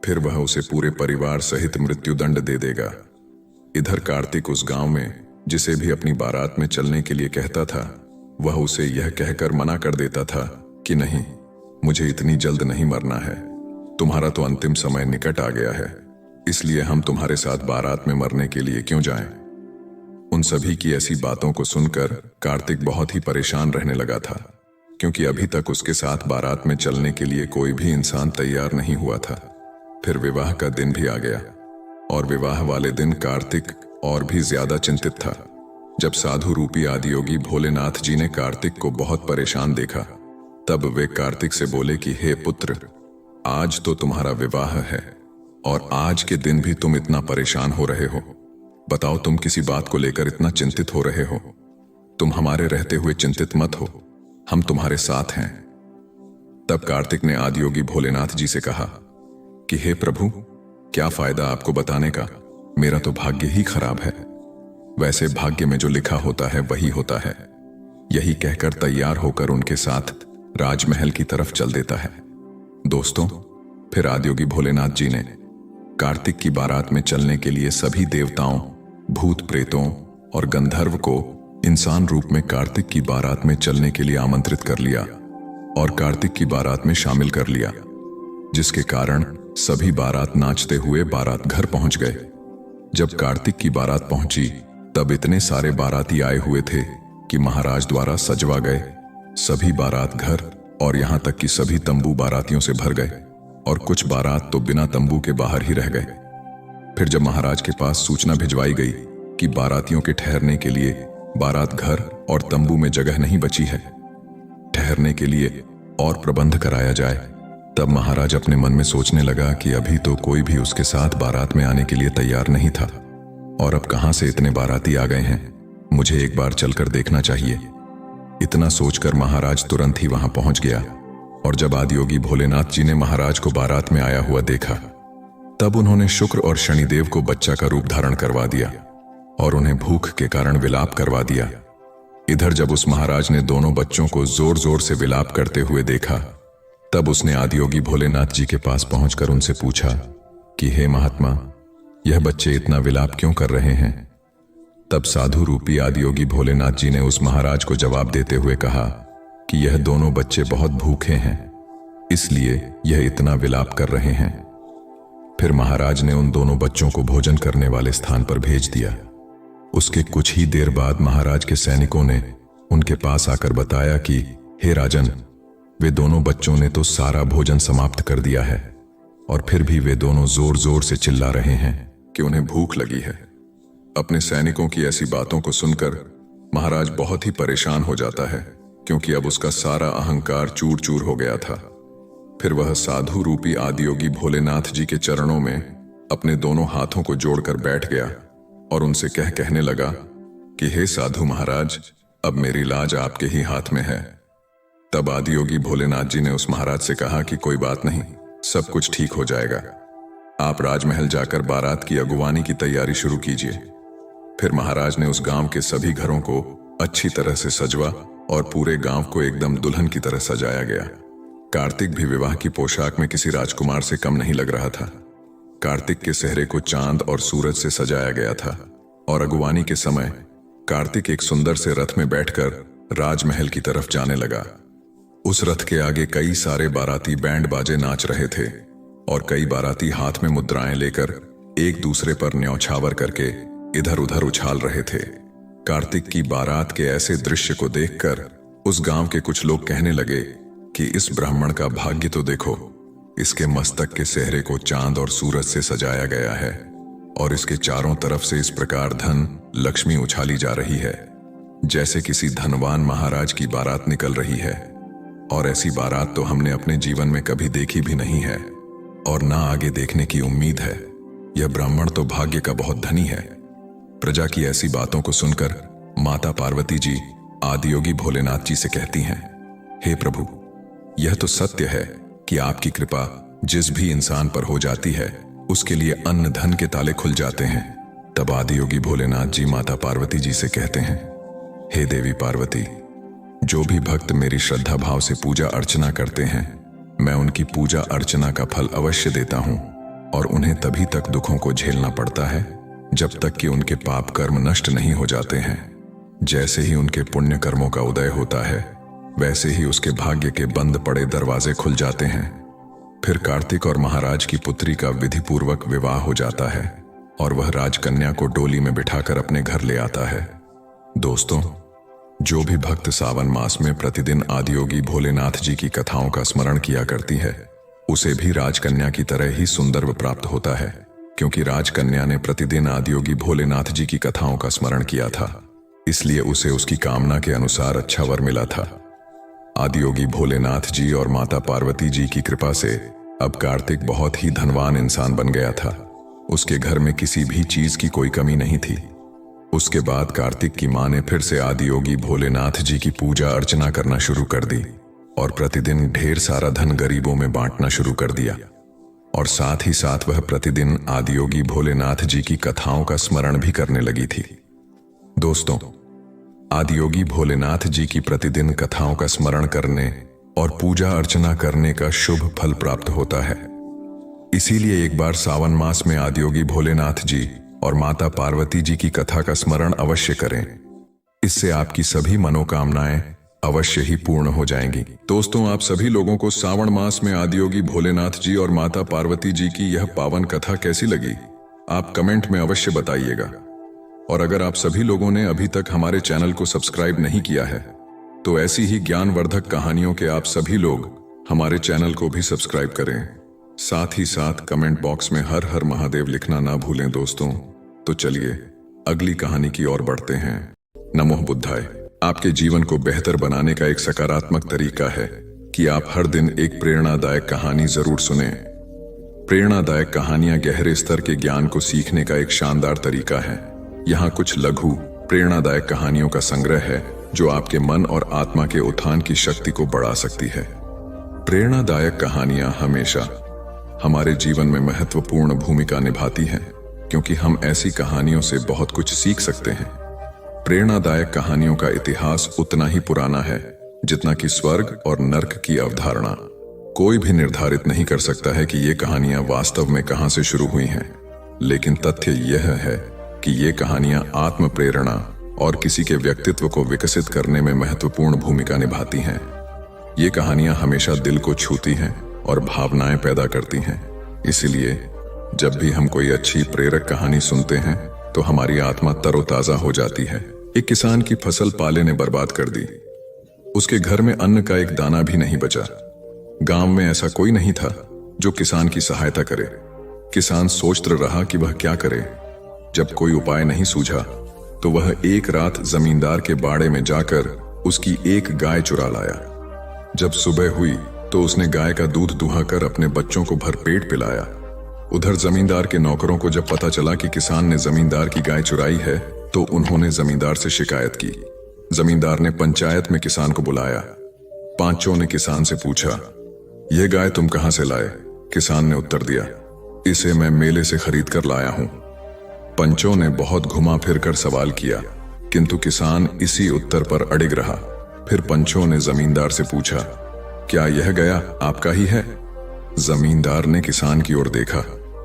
Speaker 1: फिर वह उसे पूरे परिवार सहित मृत्युदंड दे देगा। इधर कार्तिक उस गांव में जिसे भी अपनी बारात में चलने के लिए कहता था, वह उसे यह कहकर मना कर देता था कि नहीं, मुझे इतनी जल्द नहीं मरना है, तुम्हारा तो अंतिम समय निकट आ गया है, इसलिए हम तुम्हारे साथ बारात में मरने के लिए क्यों जाएं? उन सभी की ऐसी बातों को सुनकर कार्तिक बहुत ही परेशान रहने लगा था, क्योंकि अभी तक उसके साथ बारात में चलने के लिए कोई भी इंसान तैयार नहीं हुआ था। फिर विवाह का दिन भी आ गया और विवाह वाले दिन कार्तिक और भी ज्यादा चिंतित था। जब साधु रूपी आदियोगी भोलेनाथ जी ने कार्तिक को बहुत परेशान देखा, तब वे कार्तिक से बोले कि हे पुत्र, आज तो तुम्हारा विवाह है और आज के दिन भी तुम इतना परेशान हो रहे हो। बताओ, तुम किसी बात को लेकर इतना चिंतित हो रहे हो? तुम हमारे रहते हुए चिंतित मत हो, हम तुम्हारे साथ हैं। तब कार्तिक ने आदियोगी भोलेनाथ जी से कहा कि हे प्रभु, क्या फायदा आपको बताने का, मेरा तो भाग्य ही खराब है। वैसे भाग्य में जो लिखा होता है वही होता है। यही कहकर तैयार होकर उनके साथ राजमहल की तरफ चल देता है। दोस्तों, फिर आदियोगी भोलेनाथ जी ने कार्तिक की बारात में चलने के लिए सभी देवताओं, भूत प्रेतों और गंधर्व को इंसान रूप में कार्तिक की बारात में चलने के लिए आमंत्रित कर लिया और कार्तिक की बारात में शामिल कर लिया, जिसके कारण सभी बारात नाचते हुए बारात घर पहुंच गए। जब कार्तिक की बारात पहुंची तब इतने सारे बाराती आए हुए थे कि महाराज द्वारा सजवा गए सभी बारात घर और यहां तक कि सभी तंबू बारातियों से भर गए और कुछ बारात तो बिना तंबू के बाहर ही रह गए। फिर जब महाराज के पास सूचना भिजवाई गई कि बारातियों के ठहरने के लिए बारात घर और तंबू में जगह नहीं बची है, ठहरने के लिए और प्रबंध कराया जाए, तब महाराज अपने मन में सोचने लगा कि अभी तो कोई भी उसके साथ बारात में आने के लिए तैयार नहीं था और अब कहां से इतने बाराती आ गए हैं, मुझे एक बार चलकर देखना चाहिए। इतना सोचकर महाराज तुरंत ही वहां पहुंच गया और जब आदियोगी भोलेनाथ जी ने महाराज को बारात में आया हुआ देखा, तब उन्होंने शुक्र और शनिदेव को बच्चा का रूप धारण करवा दिया और उन्हें भूख के कारण विलाप करवा दिया। इधर जब उस महाराज ने दोनों बच्चों को जोर जोर से विलाप करते हुए देखा, तब उसने आदियोगी भोलेनाथ जी के पास पहुंचकर उनसे पूछा कि हे महात्मा, यह बच्चे इतना विलाप क्यों कर रहे हैं? तब साधु रूपी आदियोगी भोलेनाथ जी ने उस महाराज को जवाब देते हुए कहा कि यह दोनों बच्चे बहुत भूखे हैं, इसलिए यह इतना विलाप कर रहे हैं। फिर महाराज ने उन दोनों बच्चों को भोजन करने वाले स्थान पर भेज दिया। उसके कुछ ही देर बाद महाराज के सैनिकों ने उनके पास आकर बताया कि हे राजन, वे दोनों बच्चों ने तो सारा भोजन समाप्त कर दिया है और फिर भी वे दोनों जोर जोर से चिल्ला रहे हैं कि उन्हें भूख लगी है। अपने सैनिकों की ऐसी बातों को सुनकर महाराज बहुत ही परेशान हो जाता है, क्योंकि अब उसका सारा अहंकार चूर चूर हो गया था। फिर वह साधु रूपी आदियोगी भोलेनाथ जी के चरणों में अपने दोनों हाथों को जोड़कर बैठ गया और उनसे कहने लगा कि हे साधु महाराज, अब मेरी लाज आपके ही हाथ में है। तब आदियोगी भोलेनाथ जी ने उस महाराज से कहा कि कोई बात नहीं, सब कुछ ठीक हो जाएगा, आप राजमहल जाकर बारात की अगुवानी की तैयारी शुरू कीजिए। फिर महाराज ने उस गांव के सभी घरों को अच्छी तरह से सजवा और पूरे गांव को एकदम दुल्हन की तरह सजाया गया। कार्तिक भी विवाह की पोशाक में किसी राजकुमार से कम नहीं लग रहा था। कार्तिक के सेहरे को चांद और सूरज से सजाया गया था और अगुवानी के समय कार्तिक एक सुंदर से रथ में बैठकर राजमहल की तरफ जाने लगा। उस रथ के आगे कई सारे बाराती बैंड बाजे नाच रहे थे और कई बाराती हाथ में मुद्राएं लेकर एक दूसरे पर न्यौछावर करके इधर उधर उछाल रहे थे। कार्तिक की बारात के ऐसे दृश्य को देखकर उस गांव के कुछ लोग कहने लगे कि इस ब्राह्मण का भाग्य तो देखो, इसके मस्तक के सेहरे को चांद और सूरज से सजाया गया है और इसके चारों तरफ से इस प्रकार धन लक्ष्मी उछाली जा रही है जैसे किसी धनवान महाराज की बारात निकल रही है। और ऐसी बारात तो हमने अपने जीवन में कभी देखी भी नहीं है और ना आगे देखने की उम्मीद है। यह ब्राह्मण तो भाग्य का बहुत धनी है। प्रजा की ऐसी बातों को सुनकर माता पार्वती जी आदियोगी भोलेनाथ जी से कहती हैं, हे प्रभु, यह तो सत्य है कि आपकी कृपा जिस भी इंसान पर हो जाती है उसके लिए अन्न धन के ताले खुल जाते हैं। तब आदियोगी भोलेनाथ जी माता पार्वती जी से कहते हैं, हे देवी पार्वती, जो भी भक्त मेरी श्रद्धा भाव से पूजा अर्चना करते हैं मैं उनकी पूजा अर्चना का फल अवश्य देता हूं और उन्हें तभी तक दुखों को झेलना पड़ता है जब तक कि उनके पाप कर्म नष्ट नहीं हो जाते हैं। जैसे ही उनके पुण्य कर्मों का उदय होता है वैसे ही उसके भाग्य के बंद पड़े दरवाजे खुल जाते हैं। फिर कार्तिक और महाराज की पुत्री का विधिपूर्वक विवाह हो जाता है और वह राजकन्या को डोली में बिठाकर अपने घर ले आता है। दोस्तों, जो भी भक्त सावन मास में प्रतिदिन आदियोगी भोलेनाथ जी की कथाओं का स्मरण किया करती है उसे भी राजकन्या की तरह ही सुंदर व प्राप्त होता है, क्योंकि राजकन्या ने प्रतिदिन आदियोगी भोलेनाथ जी की कथाओं का स्मरण किया था, इसलिए उसे उसकी कामना के अनुसार अच्छा वर मिला था। आदियोगी भोलेनाथ जी और माता पार्वती जी की कृपा से अब कार्तिक बहुत ही धनवान इंसान बन गया था। उसके घर में किसी भी चीज की कोई कमी नहीं थी। उसके बाद कार्तिक की मां ने फिर से आदियोगी भोलेनाथ जी की पूजा अर्चना करना शुरू कर दी और प्रतिदिन ढेर सारा धन गरीबों में बांटना शुरू कर दिया और साथ ही साथ वह प्रतिदिन आदियोगी भोलेनाथ जी की कथाओं का स्मरण भी करने लगी थी। दोस्तों, आदियोगी भोलेनाथ जी की प्रतिदिन कथाओं का स्मरण करने और पूजा अर्चना करने का शुभ फल प्राप्त होता है। इसीलिए एक बार सावन मास में आदियोगी भोलेनाथ जी और माता पार्वती जी की कथा का स्मरण अवश्य करें। इससे आपकी सभी मनोकामनाएं अवश्य ही पूर्ण हो जाएंगी। दोस्तों, आप सभी लोगों को सावन मास में आदियोगी भोलेनाथ जी और माता पार्वती जी की यह पावन कथा कैसी लगी, आप कमेंट में अवश्य बताइएगा। और अगर आप सभी लोगों ने अभी तक हमारे चैनल को सब्सक्राइब नहीं किया है तो ऐसी ही ज्ञानवर्धक कहानियों के आप सभी लोग हमारे चैनल को भी सब्सक्राइब करें। साथ ही साथ कमेंट बॉक्स में हर हर महादेव लिखना ना भूलें। दोस्तों, तो चलिए अगली कहानी की ओर बढ़ते हैं। नमो बुद्धाय। आपके जीवन को बेहतर बनाने का एक सकारात्मक तरीका है कि आप हर दिन एक प्रेरणादायक कहानी जरूर सुनें। प्रेरणादायक कहानियां गहरे स्तर के ज्ञान को सीखने का एक शानदार तरीका है। यहाँ कुछ लघु प्रेरणादायक कहानियों का संग्रह है जो आपके मन और आत्मा के उत्थान की शक्ति को बढ़ा सकती है। प्रेरणादायक कहानियां हमेशा हमारे जीवन में महत्वपूर्ण भूमिका निभाती हैं, क्योंकि हम ऐसी कहानियों से बहुत कुछ सीख सकते हैं। प्रेरणादायक कहानियों का इतिहास उतना ही पुराना है जितना कि स्वर्ग और नर्क की अवधारणा। कोई भी निर्धारित नहीं कर सकता है कि ये कहानियां वास्तव में कहां से शुरू हुई हैं, लेकिन तथ्य यह है कि ये कहानियां आत्म प्रेरणा और किसी के व्यक्तित्व को विकसित करने में महत्वपूर्ण भूमिका निभाती हैं। ये कहानियां हमेशा दिल को छूती हैं और भावनाएं पैदा करती हैं। इसीलिए जब भी हम कोई अच्छी प्रेरक कहानी सुनते हैं तो हमारी आत्मा तरोताजा हो जाती है। एक किसान की फसल पाले ने बर्बाद कर दी। उसके घर में अन्न का एक दाना भी नहीं बचा। गांव में ऐसा कोई नहीं था जो किसान की सहायता करे। किसान सोचता रहा कि वह क्या करे। जब कोई उपाय नहीं सूझा तो वह एक रात जमींदार के बाड़े में जाकर उसकी एक गाय चुरा लाया। जब सुबह हुई तो उसने गाय का दूध दुहाकर अपने बच्चों को भरपेट पिलाया। उधर जमींदार के नौकरों को जब पता चला कि किसान ने जमींदार की गाय चुराई है तो उन्होंने जमींदार से शिकायत की। जमींदार ने पंचायत में किसान को बुलाया। पांचों ने किसान से पूछा, यह गाय तुम कहां से लाए? किसान ने उत्तर दिया, इसे मैं मेले से खरीद कर लाया हूं। पंचों ने बहुत घुमा फिर कर सवाल किया, किंतु किसान इसी उत्तर पर अड़िग रहा। फिर पंचों ने जमींदार से पूछा, क्या यह गाय आपका ही है? जमींदार ने किसान की ओर देखा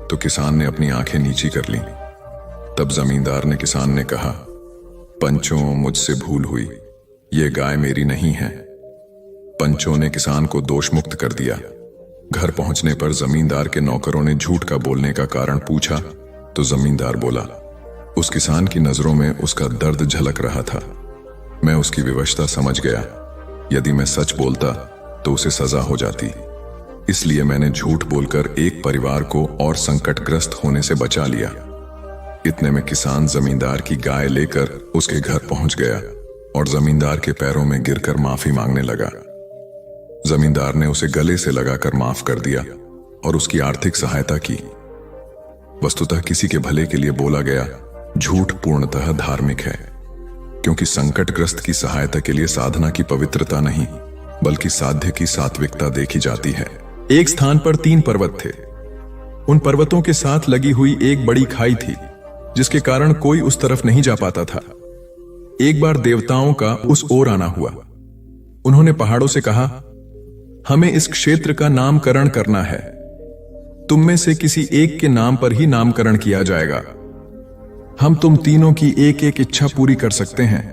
Speaker 1: तो किसान ने अपनी आंखें नीची कर लीं। तब जमींदार ने किसान ने कहा, पंचों, मुझसे भूल हुई, ये गाय मेरी नहीं है। पंचों ने किसान को दोष मुक्त कर दिया। घर पहुंचने पर जमींदार के नौकरों ने झूठ का बोलने का कारण पूछा तो जमींदार बोला, उस किसान की नजरों में उसका दर्द झलक रहा था। मैं उसकी विवशता समझ गया। यदि मैं सच बोलता तो उसे सजा हो जाती। इसलिए मैंने झूठ बोलकर एक परिवार को और संकटग्रस्त होने से बचा लिया। इतने में किसान जमींदार की गाय लेकर उसके घर पहुंच गया और जमींदार के पैरों में गिरकर माफी मांगने लगा। जमींदार ने उसे गले से लगाकर माफ कर दिया और उसकी आर्थिक सहायता की। वस्तुतः किसी के भले के लिए बोला गया झूठ पूर्णतः धार्मिक है, क्योंकि संकटग्रस्त की सहायता के लिए साधना की पवित्रता नहीं बल्कि साध्य की सात्विकता देखी जाती है। एक स्थान पर 3 पर्वत थे। उन पर्वतों के साथ लगी हुई एक बड़ी खाई थी, जिसके कारण कोई उस तरफ नहीं जा पाता था। एक बार देवताओं का उस ओर आना हुआ। उन्होंने पहाड़ों से कहा, हमें इस क्षेत्र का नामकरण करना है। तुम में से किसी एक के नाम पर ही नामकरण किया जाएगा। हम तुम तीनों की एक एक इच्छा पूरी कर सकते हैं।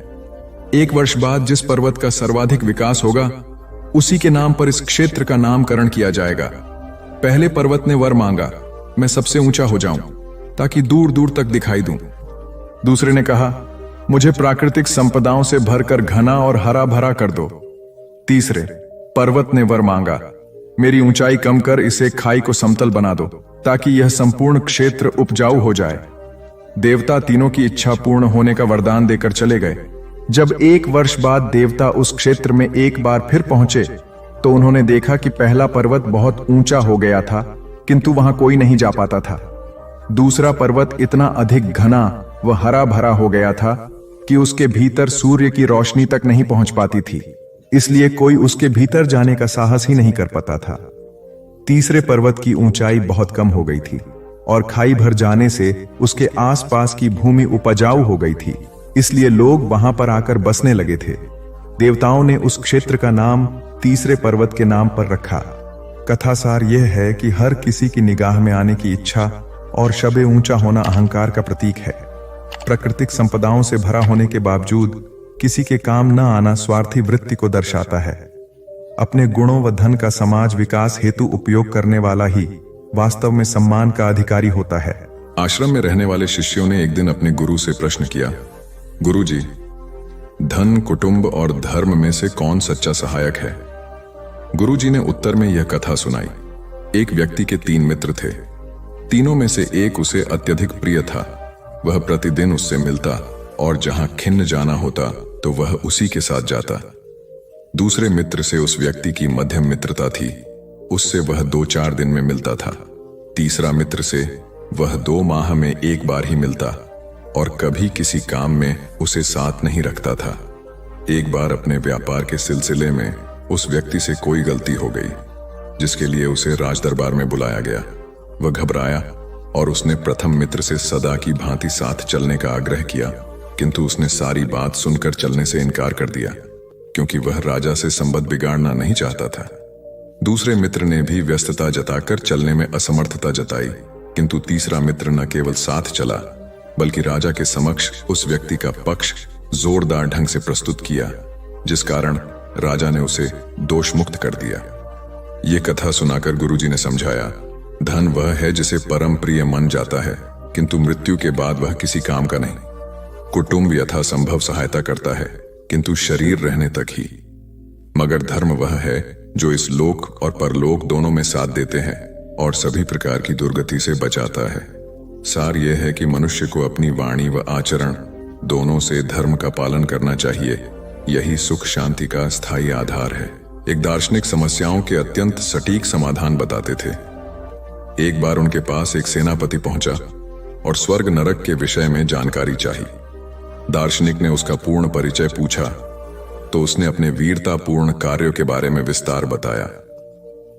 Speaker 1: 1 वर्ष बाद जिस पर्वत का सर्वाधिक विकास होगा, उसी के नाम पर इस क्षेत्र का नामकरण किया जाएगा। पहले पर्वत ने वर मांगा, मैं सबसे ऊंचा हो जाऊं ताकि दूर दूर तक दिखाई दूं। दूसरे ने कहा, मुझे प्राकृतिक संपदाओं से भरकर घना और हरा भरा कर दो। तीसरे पर्वत ने वर मांगा, मेरी ऊंचाई कम कर इसे खाई को समतल बना दो ताकि यह संपूर्ण क्षेत्र उपजाऊ हो जाए। देवता तीनों की इच्छा पूर्ण होने का वरदान देकर चले गए। जब 1 वर्ष बाद देवता उस क्षेत्र में एक बार फिर पहुंचे तो उन्होंने देखा कि पहला पर्वत बहुत ऊंचा हो गया था, किंतु वहां कोई नहीं जा पाता था। दूसरा पर्वत इतना अधिक घना व हरा भरा हो गया था कि उसके भीतर सूर्य की रोशनी तक नहीं पहुंच पाती थी, इसलिए कोई उसके भीतर जाने का साहस ही नहीं कर पाता था। तीसरे पर्वत की ऊंचाई बहुत कम हो गई थी और खाई भर जाने से उसके आसपास की भूमि उपजाऊ हो गई थी, इसलिए लोग वहां पर आकर बसने लगे थे। देवताओं ने उस क्षेत्र का नाम तीसरे पर्वत के नाम पर रखा। कथासार यह है कि हर किसी की निगाह में आने की इच्छा और शबे ऊंचा होना अहंकार का प्रतीक है। प्राकृतिक संपदाओं से भरा होने के बावजूद किसी के काम न आना स्वार्थी वृत्ति को दर्शाता है। अपने गुणों व धन का समाज विकास हेतु उपयोग करने वाला ही वास्तव में सम्मान का अधिकारी होता है। आश्रम में रहने वाले शिष्यों ने एक दिन अपने गुरु से प्रश्न किया, गुरुजी, धन, कुटुंब और धर्म में से कौन सच्चा सहायक है? गुरुजी ने उत्तर में यह कथा सुनाई। एक व्यक्ति के 3 मित्र थे। तीनों में से एक उसे अत्यधिक प्रिय था। वह प्रतिदिन उससे मिलता और जहां खिन्न जाना होता तो वह उसी के साथ जाता। दूसरे मित्र से उस व्यक्ति की मध्यम मित्रता थी, उससे वह 2-4 दिन में मिलता था। तीसरा मित्र से वह 2 माह में एक बार ही मिलता और कभी किसी काम में उसे साथ नहीं रखता था। एक बार अपने व्यापार के सिलसिले में उस व्यक्ति से कोई गलती हो गई, जिसके लिए उसे राजदरबार में बुलाया गया। वह घबराया और उसने प्रथम मित्र से सदा की भांति साथ चलने का आग्रह किया, किंतु उसने सारी बात सुनकर चलने से इनकार कर दिया, क्योंकि वह राजा से संबंध बिगाड़ना नहीं चाहता था। दूसरे मित्र ने भी व्यस्तता जताकर चलने में असमर्थता जताई, किंतु तीसरा मित्र न केवल साथ चला बल्कि राजा के समक्ष उस व्यक्ति का पक्ष जोरदार ढंग से प्रस्तुत किया, जिस कारण राजा ने उसे दोष मुक्त कर दिया। ये कथा सुनाकर गुरुजी ने समझाया, धन वह है जिसे परम प्रिय मन जाता है, किंतु मृत्यु के बाद वह किसी काम का नहीं। कुटुंब यथासंभव सहायता करता है, किंतु शरीर रहने तक ही। मगर धर्म वह है जो इस लोक और परलोक दोनों में साथ देते हैं और सभी प्रकार की दुर्गति से बचाता है। सार यह है कि मनुष्य को अपनी वाणी व आचरण दोनों से धर्म का पालन करना चाहिए। यही सुख शांति का स्थायी आधार है। एक दार्शनिक समस्याओं के अत्यंत सटीक समाधान बताते थे। एक बार उनके पास एक सेनापति पहुंचा और स्वर्ग नरक के विषय में जानकारी चाहिए। दार्शनिक ने उसका पूर्ण परिचय पूछा तो उसने अपने वीरतापूर्ण कार्यों के बारे में विस्तार बताया।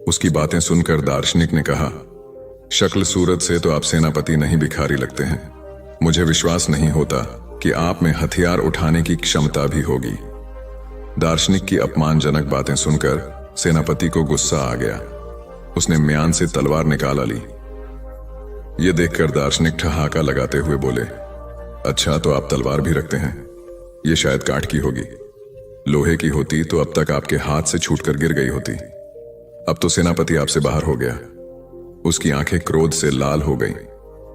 Speaker 1: उसकी बातें सुनकर दार्शनिक ने कहा, शक्ल सूरत से तो आप सेनापति नहीं भिखारी लगते हैं। मुझे विश्वास नहीं होता कि आप में हथियार उठाने की क्षमता भी होगी। दार्शनिक की अपमानजनक बातें सुनकर सेनापति को गुस्सा आ गया। उसने म्यान से तलवार निकाला ली। यह देखकर दार्शनिक ठहाका लगाते हुए बोले, अच्छा तो आप तलवार भी रखते हैं? यह शायद काठ की होगी। लोहे की होती तो अब तक आपके हाथ से छूटकर गिर गई होती। अब तो सेनापति आपसे बाहर हो गया। उसकी आंखें क्रोध से लाल हो गईं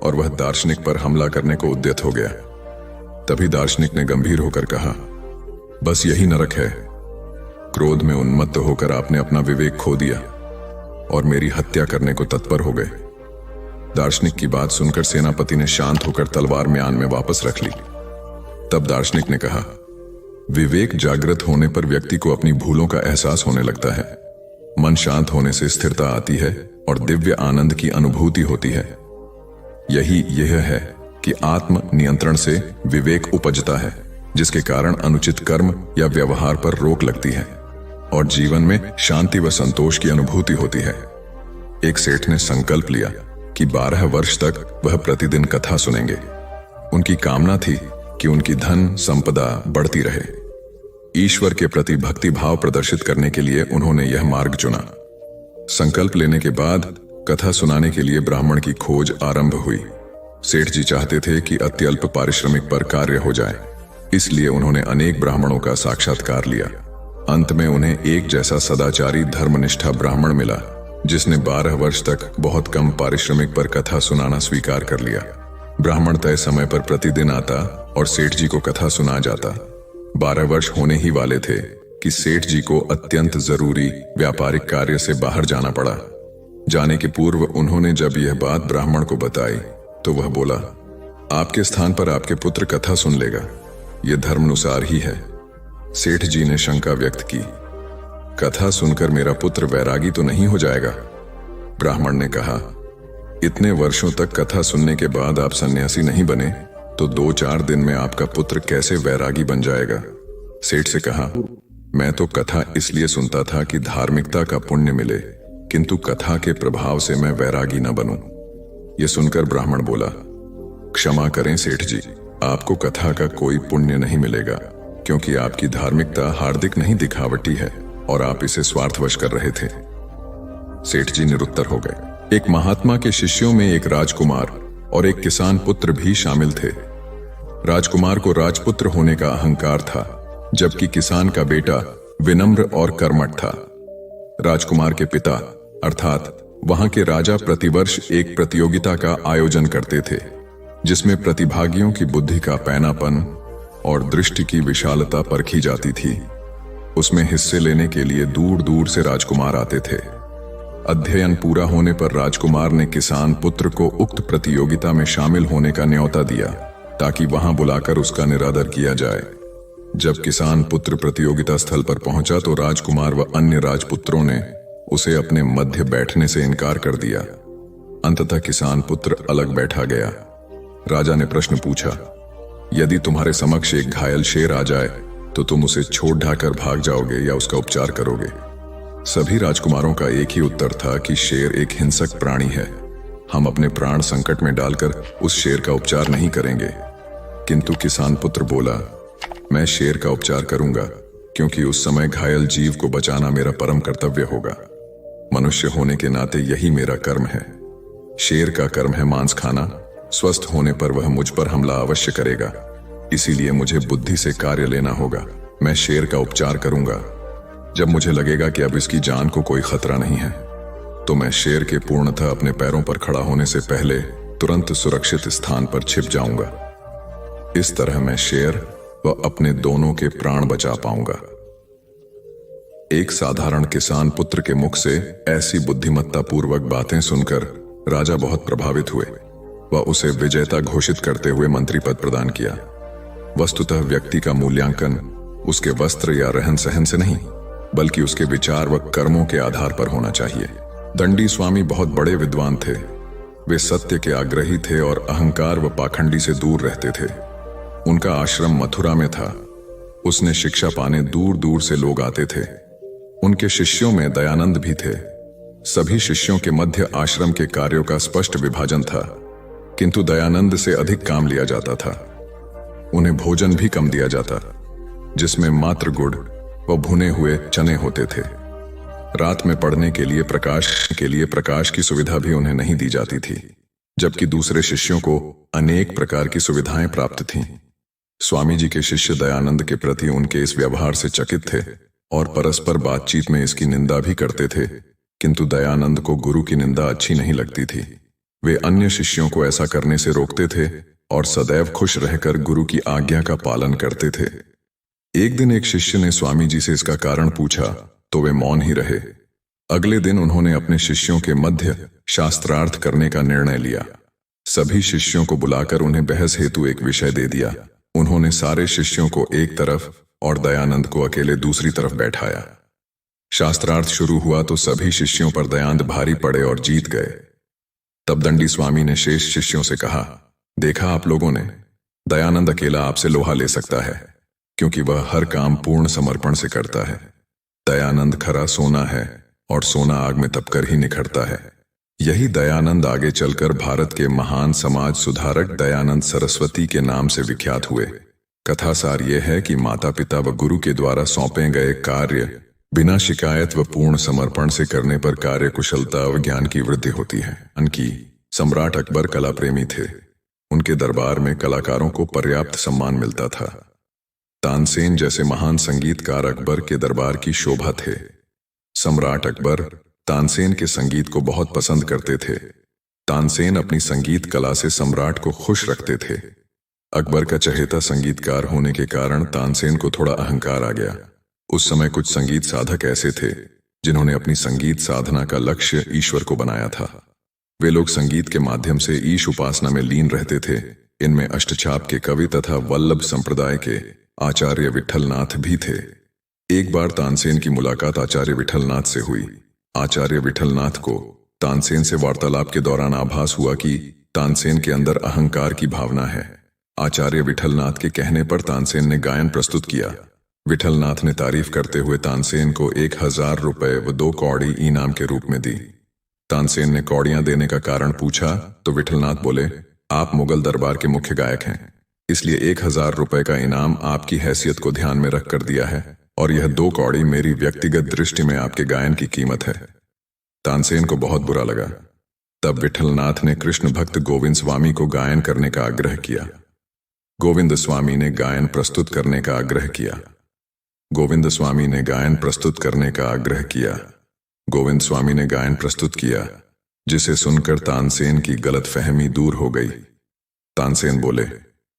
Speaker 1: और वह दार्शनिक पर हमला करने को उद्यत हो गया। तभी दार्शनिक ने गंभीर होकर कहा, बस यही नरक है। क्रोध में उन्मत्त होकर आपने अपना विवेक खो दिया। और मेरी हत्या करने को तत्पर हो गए। दार्शनिक की बात सुनकर सेनापति ने शांत होकर तलवार म्यान में वापस रख ली। तब दार्शनिक ने कहा, विवेक जागृत होने पर व्यक्ति को अपनी भूलों का एहसास होने लगता है। मन शांत होने से स्थिरता आती है और दिव्य आनंद की अनुभूति होती है। यही यह है कि आत्म नियंत्रण से विवेक उपजता है, जिसके कारण अनुचित कर्म या व्यवहार पर रोक लगती है और जीवन में शांति व संतोष की अनुभूति होती है। एक सेठ ने संकल्प लिया कि 12 वर्ष तक वह प्रतिदिन कथा सुनेंगे। उनकी कामना थी कि उनकी धन संपदा बढ़ती रहे। ईश्वर के प्रति भक्ति भाव प्रदर्शित करने के लिए उन्होंने यह मार्ग चुना। संकल्प लेने के बाद कथा सुनाने के लिए ब्राह्मण की खोज आरंभ हुई। सेठ जी चाहते थे कि अत्यल्प पारिश्रमिक पर कार्य हो जाए, इसलिए उन्होंने अनेक ब्राह्मणों का साक्षात्कार लिया। अंत में उन्हें एक जैसा सदाचारी धर्मनिष्ठा ब्राह्मण मिला, जिसने 12 वर्ष तक बहुत कम पारिश्रमिक पर कथा सुनाना स्वीकार कर लिया। ब्राह्मण तय समय पर प्रतिदिन आता और सेठ जी को कथा सुना जाता। 12 वर्ष होने ही वाले थे कि सेठ जी को अत्यंत जरूरी व्यापारिक कार्य से बाहर जाना पड़ा। जाने के पूर्व उन्होंने जब यह बात ब्राह्मण को बताई तो वह बोला, आपके स्थान पर आपके पुत्र कथा सुन लेगा, यह धर्मानुसार ही है। सेठ जी ने शंका व्यक्त की, कथा सुनकर मेरा पुत्र वैरागी तो नहीं हो जाएगा? ब्राह्मण ने कहा, इतने वर्षों तक कथा सुनने के बाद आप सन्यासी नहीं बने तो 2-4 दिन में आपका पुत्र कैसे वैरागी बन जाएगा? सेठ से कहा, मैं तो कथा इसलिए सुनता था कि धार्मिकता का पुण्य मिले, किंतु कथा के प्रभाव से मैं वैरागी न बनूं। यह सुनकर ब्राह्मण बोला, क्षमा करें सेठ जी, आपको कथा का कोई पुण्य नहीं मिलेगा, क्योंकि आपकी धार्मिकता हार्दिक नहीं दिखावटी है और आप इसे स्वार्थवश कर रहे थे। सेठ जी निरुत्तर हो गए। एक महात्मा के शिष्यों में एक राजकुमार और एक किसान पुत्र भी शामिल थे। राजकुमार को राजपुत्र होने का अहंकार था, जबकि किसान का बेटा विनम्र और कर्मठ था। राजकुमार के पिता अर्थात वहां के राजा प्रतिवर्ष एक प्रतियोगिता का आयोजन करते थे, जिसमें प्रतिभागियों की बुद्धि का पैनापन और दृष्टि की विशालता परखी जाती थी। उसमें हिस्से लेने के लिए दूर दूर से राजकुमार आते थे। अध्ययन पूरा होने पर राजकुमार ने किसान पुत्र को उक्त प्रतियोगिता में शामिल होने का न्योता दिया, ताकि वहां बुलाकर उसका निरादर किया जाए। जब किसान पुत्र प्रतियोगिता स्थल पर पहुंचा तो राजकुमार व अन्य राजपुत्रों ने उसे अपने मध्य बैठने से इनकार कर दिया। अंततः किसान पुत्र अलग बैठा गया। राजा ने प्रश्न पूछा, यदि तुम्हारे समक्ष एक घायल शेर आ जाए तो तुम उसे छोड़ ढाकर भाग जाओगे या उसका उपचार करोगे? सभी राजकुमारों का एक ही उत्तर था कि शेर एक हिंसक प्राणी है, हम अपने प्राण संकट में डालकर उस शेर का उपचार नहीं करेंगे। किंतु किसान पुत्र बोला, मैं शेर का उपचार करूंगा, क्योंकि उस समय घायल जीव को बचाना मेरा परम कर्तव्य होगा। मनुष्य होने के नाते यही मेरा कर्म है। शेर का कर्म है मांस खाना, स्वस्थ होने पर वह मुझ पर हमला अवश्य करेगा, इसीलिए मुझे बुद्धि से कार्य लेना होगा। मैं शेर का उपचार करूंगा। जब मुझे लगेगा कि अब इसकी जान को कोई खतरा नहीं है, तो मैं शेर के पूर्णतः अपने पैरों पर खड़ा होने से पहले तुरंत सुरक्षित स्थान पर छिप जाऊंगा। इस तरह मैं शेर व अपने दोनों के प्राण बचा पाऊंगा। एक साधारण किसान पुत्र के मुख से ऐसी बुद्धिमत्ता पूर्वक बातें सुनकर राजा बहुत प्रभावित हुए व उसे विजेता घोषित करते हुए मंत्री पद प्रदान किया। वस्तुतः व्यक्ति का मूल्यांकन उसके वस्त्र या रहन सहन से नहीं, बल्कि उसके विचार व कर्मों के आधार पर होना चाहिए। दंडी स्वामी बहुत बड़े विद्वान थे। वे सत्य के आग्रही थे और अहंकार व पाखंडी से दूर रहते थे। उनका आश्रम मथुरा में था। उसने शिक्षा पाने दूर दूर से लोग आते थे। उनके शिष्यों में दयानंद भी थे। सभी शिष्यों के मध्य आश्रम के कार्यों का स्पष्ट विभाजन था, किंतु दयानंद से अधिक काम लिया जाता था। उन्हें भोजन भी कम दिया जाता, जिसमें मात्र गुड़ व भुने हुए चने होते थे। रात में पढ़ने के लिए प्रकाश की सुविधा भी उन्हें नहीं दी जाती थी, जबकि दूसरे शिष्यों को अनेक प्रकार की सुविधाएं प्राप्त थीं। स्वामी जी के शिष्य दयानंद के प्रति उनके इस व्यवहार से चकित थे और परस्पर बातचीत में इसकी निंदा भी करते थे, किंतु दयानंद को गुरु की निंदा अच्छी नहीं लगती थी। वे अन्य शिष्यों को ऐसा करने से रोकते थे और सदैव खुश रहकर गुरु की आज्ञा का पालन करते थे। एक दिन एक शिष्य ने स्वामी जी से इसका कारण पूछा तो वे मौन ही रहे। अगले दिन उन्होंने अपने शिष्यों के मध्य शास्त्रार्थ करने का निर्णय लिया। सभी शिष्यों को बुलाकर उन्हें बहस हेतु एक विषय दे दिया। उन्होंने सारे शिष्यों को एक तरफ और दयानंद को अकेले दूसरी तरफ बैठाया। शास्त्रार्थ शुरू हुआ तो सभी शिष्यों पर दयानंद भारी पड़े और जीत गए। तब दंडी स्वामी ने शेष शिष्यों से कहा, देखा आप लोगों ने, दयानंद अकेला आपसे लोहा ले सकता है, क्योंकि वह हर काम पूर्ण समर्पण से करता है। दयानंद खरा सोना है और सोना आग में तपकर ही निखरता है। यही दयानंद आगे चलकर भारत के महान समाज सुधारक दयानंद सरस्वती के नाम से विख्यात हुए। कथा सार यह है कि माता पिता व गुरु के द्वारा सौंपे गए कार्य बिना शिकायत व पूर्ण समर्पण से करने पर कार्य कुशलता व ज्ञान की वृद्धि होती है। अनकी सम्राट अकबर कला प्रेमी थे। उनके दरबार में कलाकारों को पर्याप्त सम्मान मिलता था। तानसेन जैसे महान संगीतकार अकबर के दरबार की शोभा थे। सम्राट अकबर तानसेन के संगीत को बहुत पसंद करते थे। तानसेन अपनी संगीत कला से सम्राट को खुश रखते थे। अकबर का चहेता संगीतकार होने के कारण तानसेन को थोड़ा अहंकार आ गया। उस समय कुछ संगीत साधक ऐसे थे जिन्होंने अपनी संगीत साधना का लक्ष्य ईश्वर को बनाया था। वे लोग संगीत के माध्यम से ईश उपासना में लीन रहते थे। इनमें अष्टछाप के कवि तथा वल्लभ संप्रदाय के आचार्य विठलनाथ भी थे। एक बार तानसेन की मुलाकात आचार्य विठलनाथ से हुई। आचार्य विठलनाथ को तानसेन से वार्तालाप के दौरान आभास हुआ कि तानसेन के अंदर अहंकार की भावना है। आचार्य विठलनाथ के कहने पर तानसेन ने गायन प्रस्तुत किया। विठलनाथ ने तारीफ करते हुए तानसेन को 1000 रुपए व 2 कौड़ी इनाम के रूप में दी। तानसेन ने कौड़ियां देने का कारण पूछा तो विठलनाथ बोले, आप मुगल दरबार के मुख्य गायक हैं, इसलिए 1000 रुपए का इनाम आपकी हैसियत को ध्यान में रखकर दिया है, और यह 2 कौड़ी मेरी व्यक्तिगत दृष्टि में आपके गायन की कीमत है। तानसेन को बहुत बुरा लगा। तब विठलनाथ ने कृष्ण भक्त गोविंद स्वामी को गायन करने का आग्रह किया। गोविंद स्वामी ने गायन प्रस्तुत करने का आग्रह किया। गोविंद स्वामी ने गायन प्रस्तुत करने का आग्रह किया। गोविंद स्वामी ने गायन प्रस्तुत किया, जिसे सुनकर तानसेन की गलतफहमी दूर हो गई। तानसेन बोले,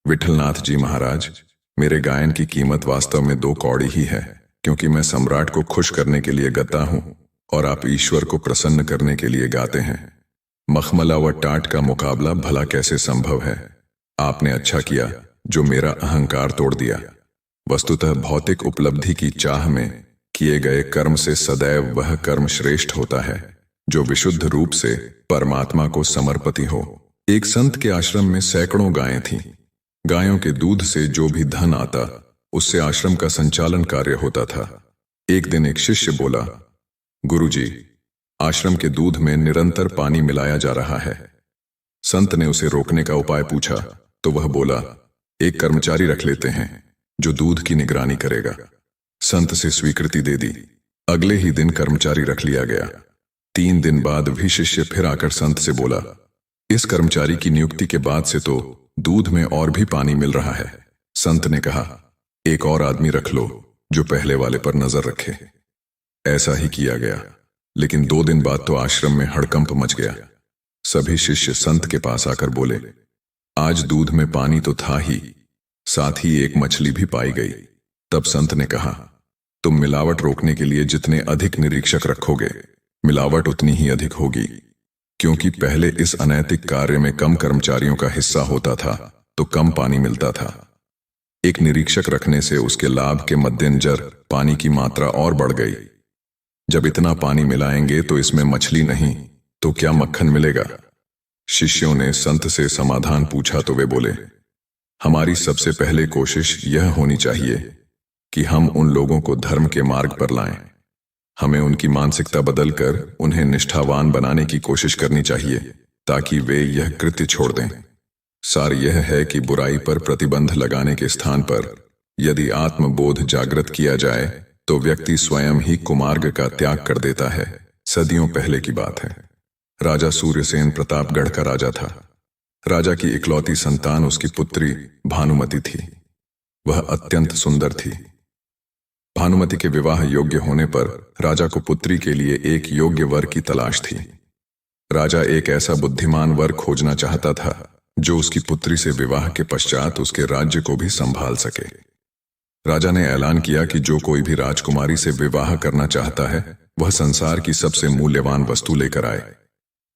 Speaker 1: विठलनाथ जी महाराज, मेरे गायन की कीमत वास्तव में 2 कौड़ी ही है, क्योंकि मैं सम्राट को खुश करने के लिए गाता हूं और आप ईश्वर को प्रसन्न करने के लिए गाते हैं। मखमला व टाट का मुकाबला भला कैसे संभव है? आपने अच्छा किया जो मेरा अहंकार तोड़ दिया। वस्तुतः भौतिक उपलब्धि की चाह में किए गए कर्म से सदैव वह कर्म श्रेष्ठ होता है जो विशुद्ध रूप से परमात्मा को समर्पित हो। एक संत के आश्रम में सैकड़ों गायें थीं। गायों के दूध से जो भी धन आता उससे आश्रम का संचालन कार्य होता था। एक दिन एक शिष्य बोला, गुरुजी, आश्रम के दूध में निरंतर पानी मिलाया जा रहा है। संत ने उसे रोकने का उपाय पूछा तो वह बोला, एक कर्मचारी रख लेते हैं जो दूध की निगरानी करेगा। संत से स्वीकृति दे दी। अगले ही दिन कर्मचारी रख लिया गया। 3 दिन बाद भी शिष्य फिर आकर संत से बोला, इस कर्मचारी की नियुक्ति के बाद से तो दूध में और भी पानी मिल रहा है। संत ने कहा, एक और आदमी रख लो जो पहले वाले पर नजर रखे। ऐसा ही किया गया, लेकिन 2 दिन बाद तो आश्रम में हड़कंप मच गया। सभी शिष्य संत के पास आकर बोले, आज दूध में पानी तो था ही, साथ ही एक मछली भी पाई गई। तब संत ने कहा, तुम मिलावट रोकने के लिए जितने अधिक निरीक्षक रखोगे, मिलावट उतनी ही अधिक होगी, क्योंकि पहले इस अनैतिक कार्य में कम कर्मचारियों का हिस्सा होता था तो कम पानी मिलता था। एक निरीक्षक रखने से उसके लाभ के मद्देनजर पानी की मात्रा और बढ़ गई। जब इतना पानी मिलाएंगे तो इसमें मछली नहीं तो क्या मक्खन मिलेगा? शिष्यों ने संत से समाधान पूछा तो वे बोले, हमारी सबसे पहले कोशिश यह होनी चाहिए कि हम उन लोगों को धर्म के मार्ग पर लाएं। हमें उनकी मानसिकता बदलकर उन्हें निष्ठावान बनाने की कोशिश करनी चाहिए ताकि वे यह कृत्य छोड़ दें। सार यह है कि बुराई पर प्रतिबंध लगाने के स्थान पर यदि आत्मबोध जागृत किया जाए तो व्यक्ति स्वयं ही कुमार्ग का त्याग कर देता है। सदियों पहले की बात है। राजा सूर्यसेन प्रतापगढ़ का राजा था। राजा की इकलौती संतान उसकी पुत्री भानुमति थी। वह अत्यंत सुंदर थी। भानुमति के विवाह योग्य होने पर राजा को पुत्री के लिए एक योग्य वर की तलाश थी। राजा एक ऐसा बुद्धिमान वर खोजना चाहता था जो उसकी पुत्री से विवाह के पश्चात उसके राज्य को भी संभाल सके। राजा ने ऐलान किया कि जो कोई भी राजकुमारी से विवाह करना चाहता है वह संसार की सबसे मूल्यवान वस्तु लेकर आए।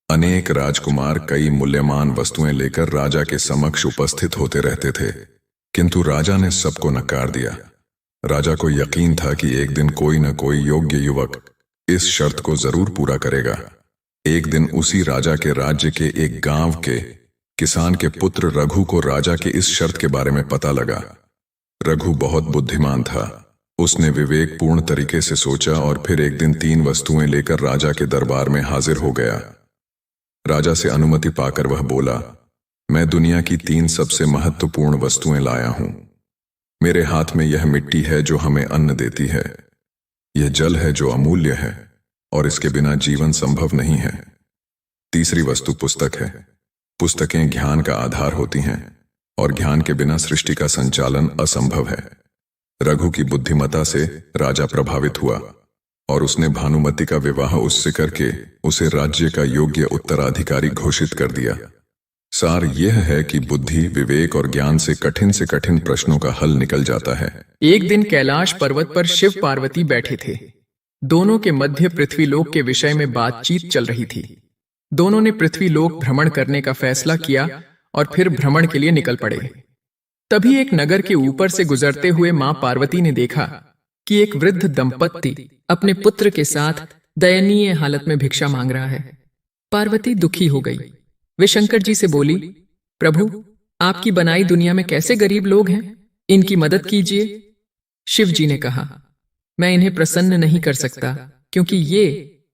Speaker 1: अनेक राजकुमार कई मूल्यवान वस्तुएं लेकर राजा के समक्ष उपस्थित होते रहते थे, किंतु राजा ने सबको नकार दिया। राजा को यकीन था कि एक दिन कोई न कोई योग्य युवक इस शर्त को जरूर पूरा करेगा। एक दिन उसी राजा के राज्य के एक गांव के किसान के पुत्र रघु को राजा के इस शर्त के बारे में पता लगा। रघु बहुत बुद्धिमान था। उसने विवेकपूर्ण तरीके से सोचा और फिर एक दिन 3 वस्तुएं लेकर राजा के दरबार में हाजिर हो गया। राजा से अनुमति पाकर वह बोला, मैं दुनिया की 3 सबसे महत्वपूर्ण वस्तुएं लाया हूं। मेरे हाथ में यह मिट्टी है जो हमें अन्न देती है, यह जल है जो अमूल्य है और इसके बिना जीवन संभव नहीं है। तीसरी वस्तु पुस्तक है। पुस्तकें ज्ञान का आधार होती हैं और ज्ञान के बिना सृष्टि का संचालन असंभव है। रघु की बुद्धिमता से राजा प्रभावित हुआ और उसने भानुमति का विवाह उससे करके उसे राज्य का योग्य उत्तराधिकारी घोषित कर दिया। सार यह है कि बुद्धि, विवेक और ज्ञान से कठिन प्रश्नों का हल निकल जाता है।
Speaker 2: एक दिन कैलाश पर्वत पर शिव पार्वती बैठे थे। दोनों के मध्य पृथ्वीलोक के विषय में बातचीत चल रही थी। दोनों ने पृथ्वीलोक भ्रमण करने का फैसला किया और फिर भ्रमण के लिए निकल पड़े। तभी एक नगर के ऊपर से गुजरते हुए मां पार्वती ने देखा कि एक वृद्ध दंपत्ति अपने पुत्र के साथ दयनीय हालत में भिक्षा मांग रहा है। पार्वती दुखी हो गई। वे शंकर जी से बोली, प्रभु, आपकी बनाई दुनिया में कैसे गरीब लोग हैं, इनकी मदद कीजिए। शिव जी ने कहा, मैं इन्हें प्रसन्न नहीं कर सकता क्योंकि ये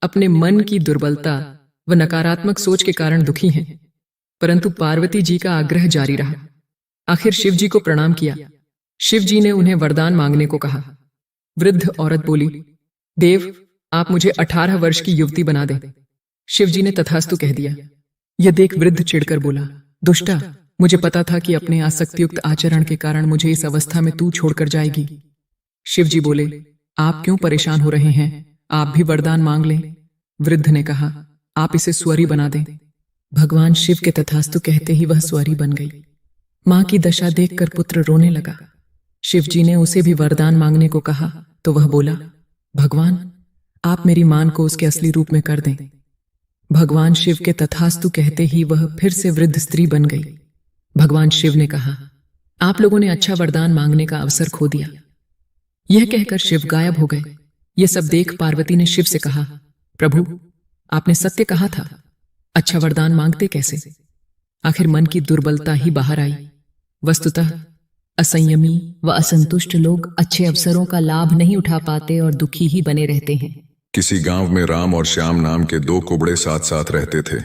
Speaker 2: अपने मन की दुर्बलता व नकारात्मक सोच के कारण दुखी हैं। परंतु पार्वती जी का आग्रह जारी रहा। आखिर शिव जी को प्रणाम किया। शिव जी ने उन्हें वरदान मांगने को कहा। वृद्ध औरत बोली, देव, आप मुझे 18 वर्ष की युवती बना दें। शिव जी ने तथास्तु कह दिया। यह देख वृद्ध चिढ़कर बोला, दुष्टा, मुझे पता था कि अपने आसक्तियुक्त आचरण के कारण मुझे इस अवस्था में तू छोड़कर जाएगी। शिव जी बोले, आप क्यों परेशान हो रहे हैं, आप भी वरदान मांग लें। वृद्ध ने कहा, आप इसे स्वरी बना दें। भगवान शिव के तथास्तु कहते ही वह स्वरी बन गई। मां की दशा देखकर पुत्र रोने लगा। शिव जी ने उसे भी वरदान मांगने को कहा तो वह बोला, भगवान, आप मेरी मान को उसके असली रूप में कर दें। भगवान शिव के तथास्तु कहते ही वह फिर से वृद्ध स्त्री बन गई। भगवान शिव ने कहा, आप लोगों ने अच्छा वरदान मांगने का अवसर खो दिया। यह कहकर शिव गायब हो गए। यह सब देख पार्वती ने शिव से कहा, प्रभु, आपने सत्य कहा था, अच्छा वरदान मांगते कैसे? आखिर मन की दुर्बलता ही बाहर आई। वस्तुतः असंयमी व असंतुष्ट लोग अच्छे अवसरों का लाभ नहीं उठा पाते और दुखी ही बने रहते हैं।
Speaker 1: किसी गांव में राम और श्याम नाम के 2 कुबड़े साथ साथ रहते थे।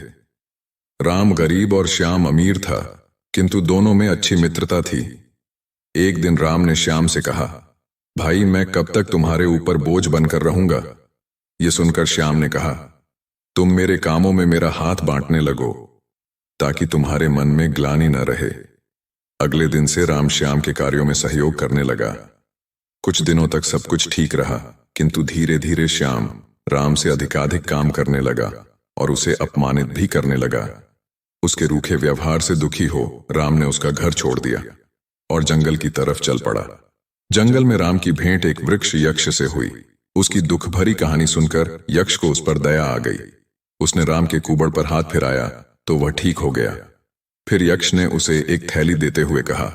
Speaker 1: राम गरीब और श्याम अमीर था, किंतु दोनों में अच्छी मित्रता थी। एक दिन राम ने श्याम से कहा, भाई, मैं कब तक तुम्हारे ऊपर बोझ बनकर रहूंगा? यह सुनकर श्याम ने कहा, तुम मेरे कामों में मेरा हाथ बांटने लगो ताकि तुम्हारे मन में ग्लानि न रहे। अगले दिन से राम श्याम के कार्यों में सहयोग करने लगा। कुछ दिनों तक सब कुछ ठीक रहा, किंतु धीरे धीरे श्याम राम से अधिकाधिक काम करने लगा और उसे अपमानित भी करने लगा। उसके रूखे व्यवहार से दुखी हो राम ने उसका घर छोड़ दिया और जंगल की तरफ चल पड़ा। जंगल में राम की भेंट एक वृक्ष यक्ष से हुई। उसकी दुख भरी कहानी सुनकर यक्ष को उस पर दया आ गई। उसने राम के कुबड़ पर हाथ फिराया तो वह ठीक हो गया। फिर यक्ष ने उसे एक थैली देते हुए कहा,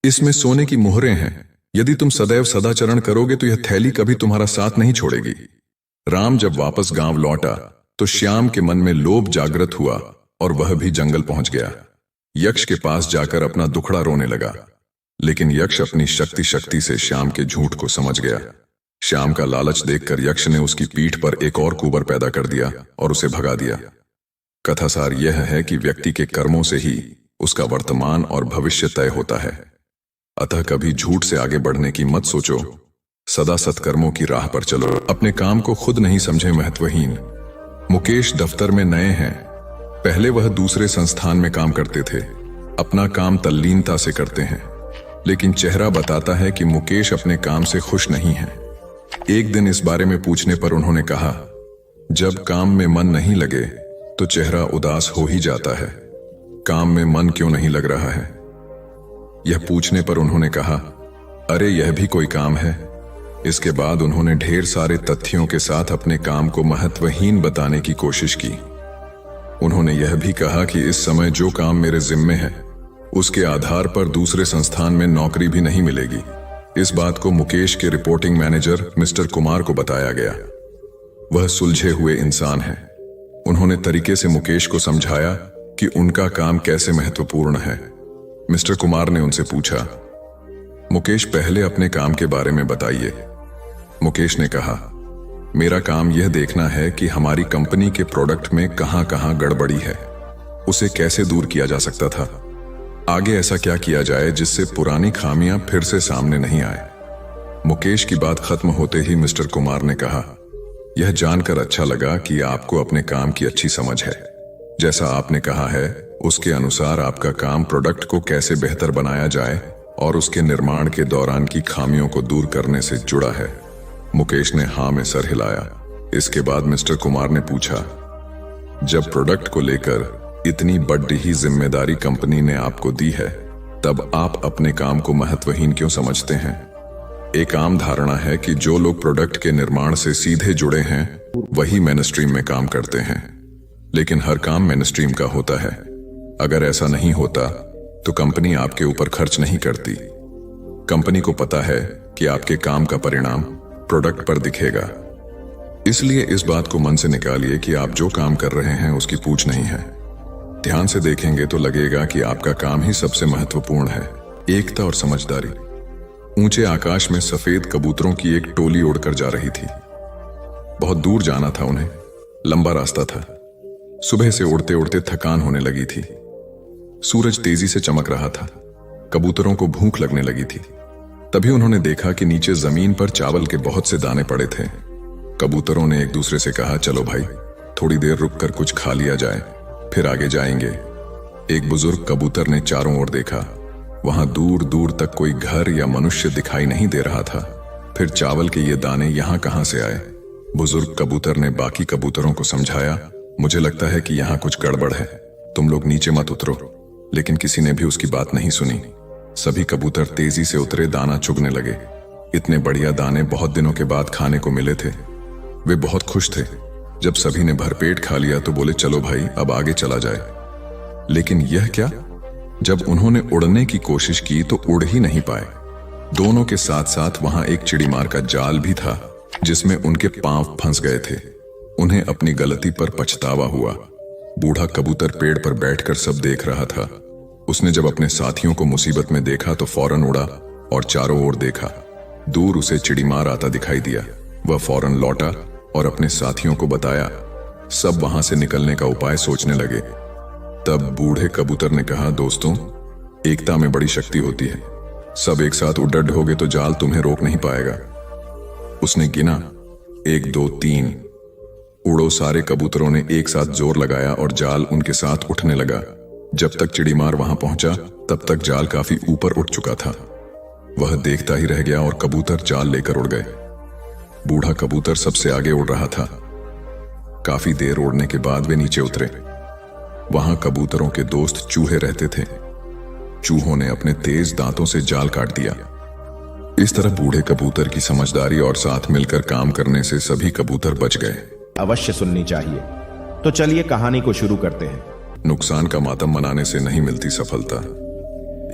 Speaker 1: इसमें सोने की मोहरें हैं। यदि तुम सदैव सदाचरण करोगे तो यह थैली कभी तुम्हारा साथ नहीं छोड़ेगी। राम जब वापस गांव लौटा तो श्याम के मन में लोभ जागृत हुआ और वह भी जंगल पहुंच गया। यक्ष के पास जाकर अपना दुखड़ा रोने लगा, लेकिन यक्ष अपनी शक्ति से श्याम के झूठ को समझ गया। श्याम का लालच देखकर यक्ष ने उसकी पीठ पर एक और कुबर पैदा कर दिया और उसे भगा दिया। कथासार यह है कि व्यक्ति के कर्मों से ही उसका वर्तमान और भविष्य तय होता है। अतः कभी झूठ से आगे बढ़ने की मत सोचो, सदा सत्कर्मों की राह पर चलो। अपने काम को खुद नहीं समझे महत्वहीन। मुकेश दफ्तर में नए हैं। पहले वह दूसरे संस्थान में काम करते थे। अपना काम तल्लीनता से करते हैं, लेकिन चेहरा बताता है कि मुकेश अपने काम से खुश नहीं है। एक दिन इस बारे में पूछने पर उन्होंने कहा, जब काम में मन नहीं लगे तो चेहरा उदास हो ही जाता है। काम में मन क्यों नहीं लग रहा है? यह पूछने पर उन्होंने कहा, अरे यह भी कोई काम है। इसके बाद उन्होंने ढेर सारे तथ्यों के साथ अपने काम को महत्वहीन बताने की कोशिश की। उन्होंने यह भी कहा कि इस समय जो काम मेरे जिम्मे है उसके आधार पर दूसरे संस्थान में नौकरी भी नहीं मिलेगी। इस बात को मुकेश के रिपोर्टिंग मैनेजर मिस्टर कुमार को बताया गया। वह सुलझे हुए इंसान हैं। उन्होंने तरीके से मुकेश को समझाया कि उनका काम कैसे महत्वपूर्ण है। मिस्टर कुमार ने उनसे पूछा, मुकेश पहले अपने काम के बारे में बताइए। मुकेश ने कहा, मेरा काम यह देखना है कि हमारी कंपनी के प्रोडक्ट में कहां कहां गड़बड़ी है, उसे कैसे दूर किया जा सकता था, आगे ऐसा क्या किया जाए जिससे पुरानी खामियां फिर से सामने नहीं आए। मुकेश की बात खत्म होते ही मिस्टर कुमार ने कहा, यह जानकर अच्छा लगा कि आपको अपने काम की अच्छी समझ है। जैसा आपने कहा है उसके अनुसार आपका काम प्रोडक्ट को कैसे बेहतर बनाया जाए और उसके निर्माण के दौरान की खामियों को दूर करने से जुड़ा है। मुकेश ने हाँ में सर हिलाया। इसके बाद मिस्टर कुमार ने पूछा, जब प्रोडक्ट को लेकर इतनी बड़ी ही जिम्मेदारी कंपनी ने आपको दी है तब आप अपने काम को महत्वहीन क्यों समझते हैं? एक आम धारणा है कि जो लोग प्रोडक्ट के निर्माण से सीधे जुड़े हैं वही मेनस्ट्रीम में काम करते हैं, लेकिन हर काम मेनस्ट्रीम का होता है। अगर ऐसा नहीं होता तो कंपनी आपके ऊपर खर्च नहीं करती। कंपनी को पता है कि आपके काम का परिणाम प्रोडक्ट पर दिखेगा। इसलिए इस बात को मन से निकालिए कि आप जो काम कर रहे हैं उसकी पूछ नहीं है। ध्यान से देखेंगे तो लगेगा कि आपका काम ही सबसे महत्वपूर्ण है। एकता और समझदारी। ऊंचे आकाश में सफेद कबूतरों की एक टोली उड़कर जा रही थी। बहुत दूर जाना था उन्हें, लंबा रास्ता था। सुबह से उड़ते उड़ते थकान होने लगी थी। सूरज तेजी से चमक रहा था। कबूतरों को भूख लगने लगी थी। तभी उन्होंने देखा कि नीचे जमीन पर चावल के बहुत से दाने पड़े थे। कबूतरों ने एक दूसरे से कहा, चलो भाई थोड़ी देर रुककर कुछ खा लिया जाए, फिर आगे जाएंगे। एक बुजुर्ग कबूतर ने चारों ओर देखा। वहां दूर दूर तक कोई घर या मनुष्य दिखाई नहीं दे रहा था। फिर चावल के ये दाने यहां कहां से आए? बुजुर्ग कबूतर ने बाकी कबूतरों को समझाया, मुझे लगता है कि यहां कुछ गड़बड़ है, तुम लोग नीचे मत उतरो। लेकिन किसी ने भी उसकी बात नहीं सुनी। सभी कबूतर तेजी से उतरे, दाना चुगने लगे। इतने बढ़िया दाने बहुत दिनों के बाद खाने को मिले थे। वे बहुत खुश थे। जब सभी ने भरपेट खा लिया तो बोले, चलो भाई अब आगे चला जाए। लेकिन यह क्या? जब उन्होंने उड़ने की कोशिश की तो उड़ ही नहीं पाए। दोनों के साथ साथ वहां एक चिड़ीमार का जाल भी था जिसमें उनके पांव फंस गए थे। उन्हें अपनी गलती पर पछतावा हुआ। बूढ़ा कबूतर पेड़ पर बैठकर सब देख रहा था। उसने जब अपने साथियों को मुसीबत में देखा तो फौरन उड़ा और चारों ओर देखा। दूर उसे चिड़ीमार आता दिखाई दिया। वह फौरन लौटा और अपने साथियों को बताया। सब वहां से निकलने का उपाय सोचने लगे। तब बूढ़े कबूतर ने कहा, दोस्तों एकता में बड़ी शक्ति होती है। सब एक साथ उड्डड होगे तो जाल तुम्हें रोक नहीं पाएगा। उसने गिना, 1 2 3। उड़ो। सारे कबूतरों ने एक साथ जोर लगाया और जाल उनके साथ उठने लगा। जब तक चिड़ीमार वहां पहुंचा तब तक जाल काफी ऊपर उठ चुका था। वह देखता ही रह गया और कबूतर जाल लेकर उड़ गए। बूढ़ा कबूतर सबसे आगे उड़ रहा था। काफी देर उड़ने के बाद वे नीचे उतरे। वहां कबूतरों के दोस्त चूहे रहते थे। चूहों ने अपने तेज दांतों से जाल काट दिया। इस तरह बूढ़े कबूतर की समझदारी और साथ मिलकर काम करने से सभी कबूतर बच गए।
Speaker 3: अवश्य सुननी चाहिए। तो चलिए कहानी को शुरू करते हैं।
Speaker 1: नुकसान का मातम मनाने से नहीं मिलती सफलता।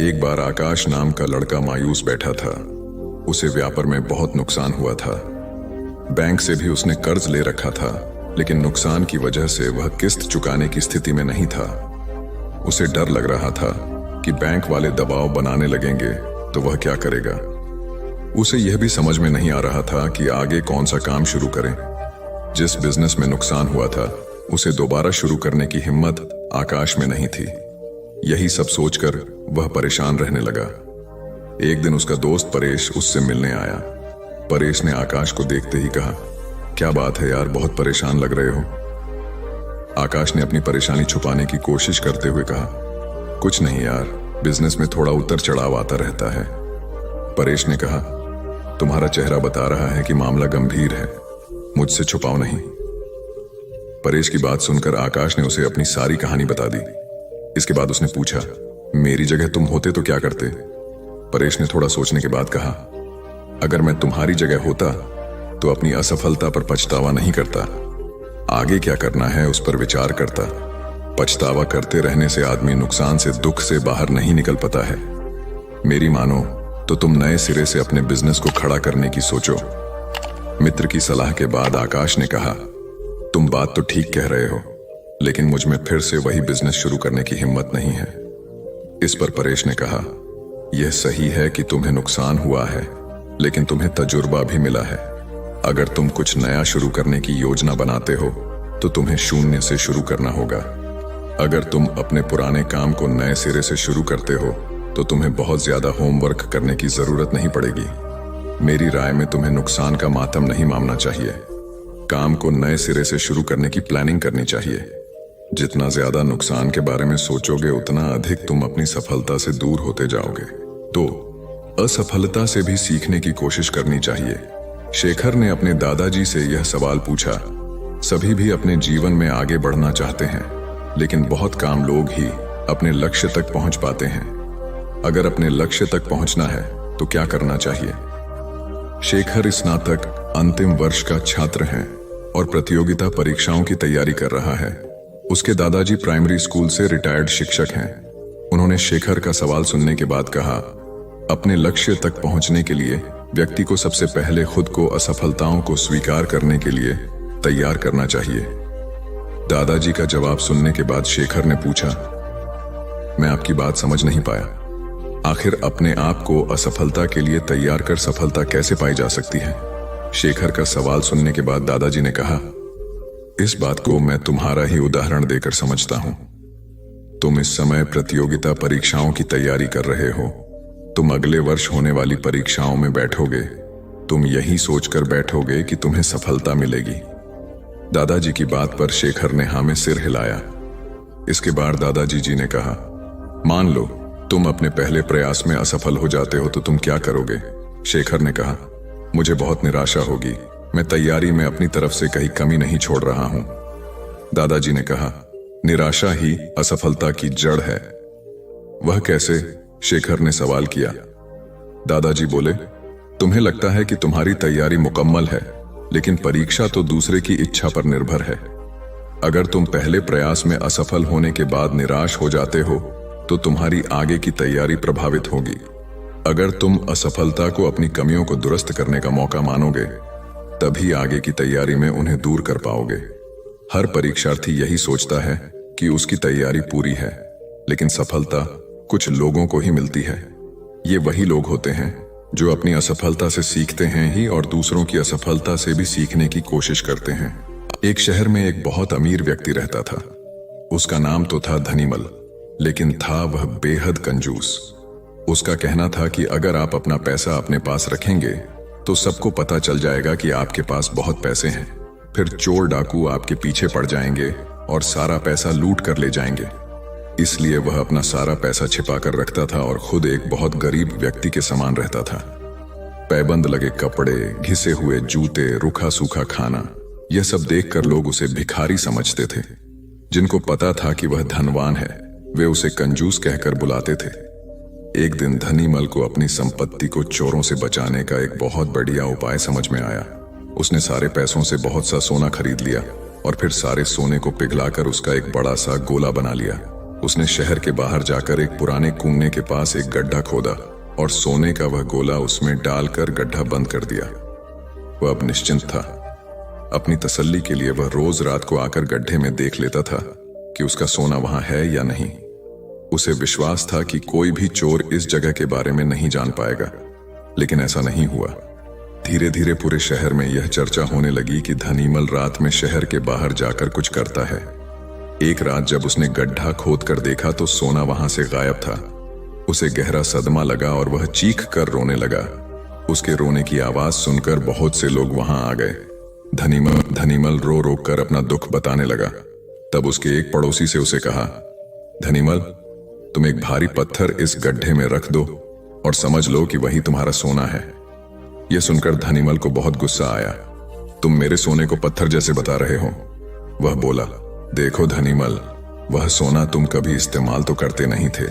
Speaker 1: एक बार आकाश नाम का लड़का मायूस बैठा था। उसे व्यापार में बहुत नुकसान हुआ था। बैंक से भी उसने कर्ज ले रखा था, लेकिन नुकसान की वजह से वह किस्त चुकाने की स्थिति में नहीं था। उसे डर लग रहा था कि बैंक वाले दबाव बनाने लगेंगे तो वह क्या करेगा। उसे यह भी समझ में नहीं आ रहा था कि आगे कौन सा काम शुरू करें। जिस बिजनेस में नुकसान हुआ था उसे दोबारा शुरू करने की हिम्मत आकाश में नहीं थी। यही सब सोचकर वह परेशान रहने लगा। एक दिन उसका दोस्त परेश उससे मिलने आया। परेश ने आकाश को देखते ही कहा, क्या बात है यार, बहुत परेशान लग रहे हो। आकाश ने अपनी परेशानी छुपाने की कोशिश करते हुए कहा, कुछ नहीं यार, बिजनेस में थोड़ा उतर चढ़ाव आता रहता है। परेश ने कहा, तुम्हारा चेहरा बता रहा है कि मामला गंभीर है, मुझसे छुपाओ नहीं। परेश की बात सुनकर आकाश ने उसे अपनी सारी कहानी बता दी। इसके बाद उसने पूछा, मेरी जगह तुम होते तो क्या करते? परेश ने थोड़ा सोचने के बाद कहा, अगर मैं तुम्हारी जगह होता तो अपनी असफलता पर पछतावा नहीं करता, आगे क्या करना है उस पर विचार करता। पछतावा करते रहने से आदमी नुकसान से, दुख से बाहर नहीं निकल पाता है। मेरी मानो तो तुम नए सिरे से अपने बिजनेस को खड़ा करने की सोचो। मित्र की सलाह के बाद आकाश ने कहा, तुम बात तो ठीक कह रहे हो, लेकिन मुझ में फिर से वही बिजनेस शुरू करने की हिम्मत नहीं है। इस पर परेश ने कहा, यह सही है कि तुम्हें नुकसान हुआ है, लेकिन तुम्हें तजुर्बा भी मिला है। अगर तुम कुछ नया शुरू करने की योजना बनाते हो तो तुम्हें शून्य से शुरू करना होगा। अगर तुम अपने पुराने काम को नए सिरे से शुरू करते हो तो तुम्हें बहुत ज्यादा होमवर्क करने की जरूरत नहीं पड़ेगी। मेरी राय में तुम्हें नुकसान का मातम नहीं मानना चाहिए। काम को नए सिरे से शुरू करने की प्लानिंग करनी चाहिए। जितना ज्यादा नुकसान के बारे में सोचोगे उतना अधिक तुम अपनी सफलता से दूर होते जाओगे। तो असफलता से भी सीखने की कोशिश करनी चाहिए। शेखर ने अपने दादाजी से यह सवाल पूछा। सभी भी अपने जीवन में आगे बढ़ना चाहते हैं, लेकिन बहुत कम लोग ही अपने लक्ष्य तक पहुंच पाते हैं। अगर अपने लक्ष्य तक पहुंचना है तो क्या करना चाहिए? शेखर स्नातक अंतिम वर्ष का छात्र है और प्रतियोगिता परीक्षाओं की तैयारी कर रहा है। उसके दादाजी प्राइमरी स्कूल से रिटायर्ड शिक्षक हैं। उन्होंने शेखर का सवाल सुनने के बाद कहा, अपने लक्ष्य तक पहुंचने के लिए व्यक्ति को सबसे पहले खुद को असफलताओं को स्वीकार करने के लिए तैयार करना चाहिए। दादाजी का जवाब सुनने के बाद शेखर ने पूछा, मैं आपकी बात समझ नहीं पाया। आखिर अपने आप को असफलता के लिए तैयार कर सफलता कैसे पाई जा सकती है? शेखर का सवाल सुनने के बाद दादाजी ने कहा, इस बात को मैं तुम्हारा ही उदाहरण देकर समझता हूं। तुम इस समय प्रतियोगिता परीक्षाओं की तैयारी कर रहे हो। तुम अगले वर्ष होने वाली परीक्षाओं में बैठोगे। तुम यही सोचकर बैठोगे कि तुम्हें सफलता मिलेगी। दादाजी की बात पर शेखर ने हाँ में सिर हिलाया। इसके बाद दादाजी जी ने कहा, मान लो तुम अपने पहले प्रयास में असफल हो जाते हो तो तुम क्या करोगे? शेखर ने कहा, मुझे बहुत निराशा होगी। मैं तैयारी में अपनी तरफ से कहीं कमी नहीं छोड़ रहा हूं। दादाजी ने कहा, निराशा ही असफलता की जड़ है। वह कैसे? शेखर ने सवाल किया। दादाजी बोले, तुम्हें लगता है कि तुम्हारी तैयारी मुकम्मल है, लेकिन परीक्षा तो दूसरे की इच्छा पर निर्भर है। अगर तुम पहले प्रयास में असफल होने के बाद निराश हो जाते हो तो तुम्हारी आगे की तैयारी प्रभावित होगी। अगर तुम असफलता को अपनी कमियों को दुरुस्त करने का मौका मानोगे, तभी आगे की तैयारी में उन्हें दूर कर पाओगे। हर परीक्षार्थी यही सोचता है कि उसकी तैयारी पूरी है, लेकिन सफलता कुछ लोगों को ही मिलती है। ये वही लोग होते हैं जो अपनी असफलता से सीखते हैं ही और दूसरों की असफलता से भी सीखने की कोशिश करते हैं। एक शहर में एक बहुत अमीर व्यक्ति रहता था। उसका नाम तो था धनीमल, लेकिन था वह बेहद कंजूस। उसका कहना था कि अगर आप अपना पैसा अपने पास रखेंगे तो सबको पता चल जाएगा कि आपके पास बहुत पैसे हैं। फिर चोर डाकू आपके पीछे पड़ जाएंगे और सारा पैसा लूट कर ले जाएंगे। इसलिए वह अपना सारा पैसा छिपा कर रखता था और खुद एक बहुत गरीब व्यक्ति के समान रहता था। पैबंद लगे कपड़े, घिसे हुए जूते, रूखा सूखा खाना, यह सब देखकर लोग उसे भिखारी समझते थे। जिनको पता था कि वह धनवान है, वे उसे कंजूस कहकर बुलाते थे। एक दिन धनीमल को अपनी संपत्ति को चोरों से बचाने का एक बहुत बढ़िया उपाय समझ में आया। उसने सारे पैसों से बहुत सा सोना खरीद लिया और फिर सारे सोने को पिघलाकर उसका एक बड़ा सा गोला बना लिया। उसने शहर के बाहर जाकर एक पुराने कुएं के पास एक गड्ढा खोदा और सोने का वह गोला उसमें डालकर गड्ढा बंद कर दिया। वह अब निश्चिंत था। अपनी तसल्ली के लिए वह रोज रात को आकर गड्ढे में देख लेता था कि उसका सोना वहां है या नहीं। उसे विश्वास था कि कोई भी चोर इस जगह के बारे में नहीं जान पाएगा, लेकिन ऐसा नहीं हुआ। धीरे धीरे पूरे शहर में यह चर्चा होने लगी कि धनीमल रात में शहर के बाहर जाकर कुछ करता है। एक रात जब उसने गड्ढा खोद कर देखा तो सोना वहां से गायब था। उसे गहरा सदमा लगा और वह चीख कर रोने लगा। उसके रोने की आवाज सुनकर बहुत से लोग वहां आ गए। धनीमल रो रो कर अपना दुख बताने लगा। तब उसके एक पड़ोसी से उसे कहा, धनीमल, तुम एक भारी पत्थर इस गड्ढे में रख दो और समझ लो कि वही तुम्हारा सोना है। यह सुनकर धनीमल को बहुत गुस्सा आया। तुम मेरे सोने को पत्थर जैसे बता रहे हो। वह बोला, देखो धनीमल, वह सोना तुम कभी इस्तेमाल तो करते नहीं थे।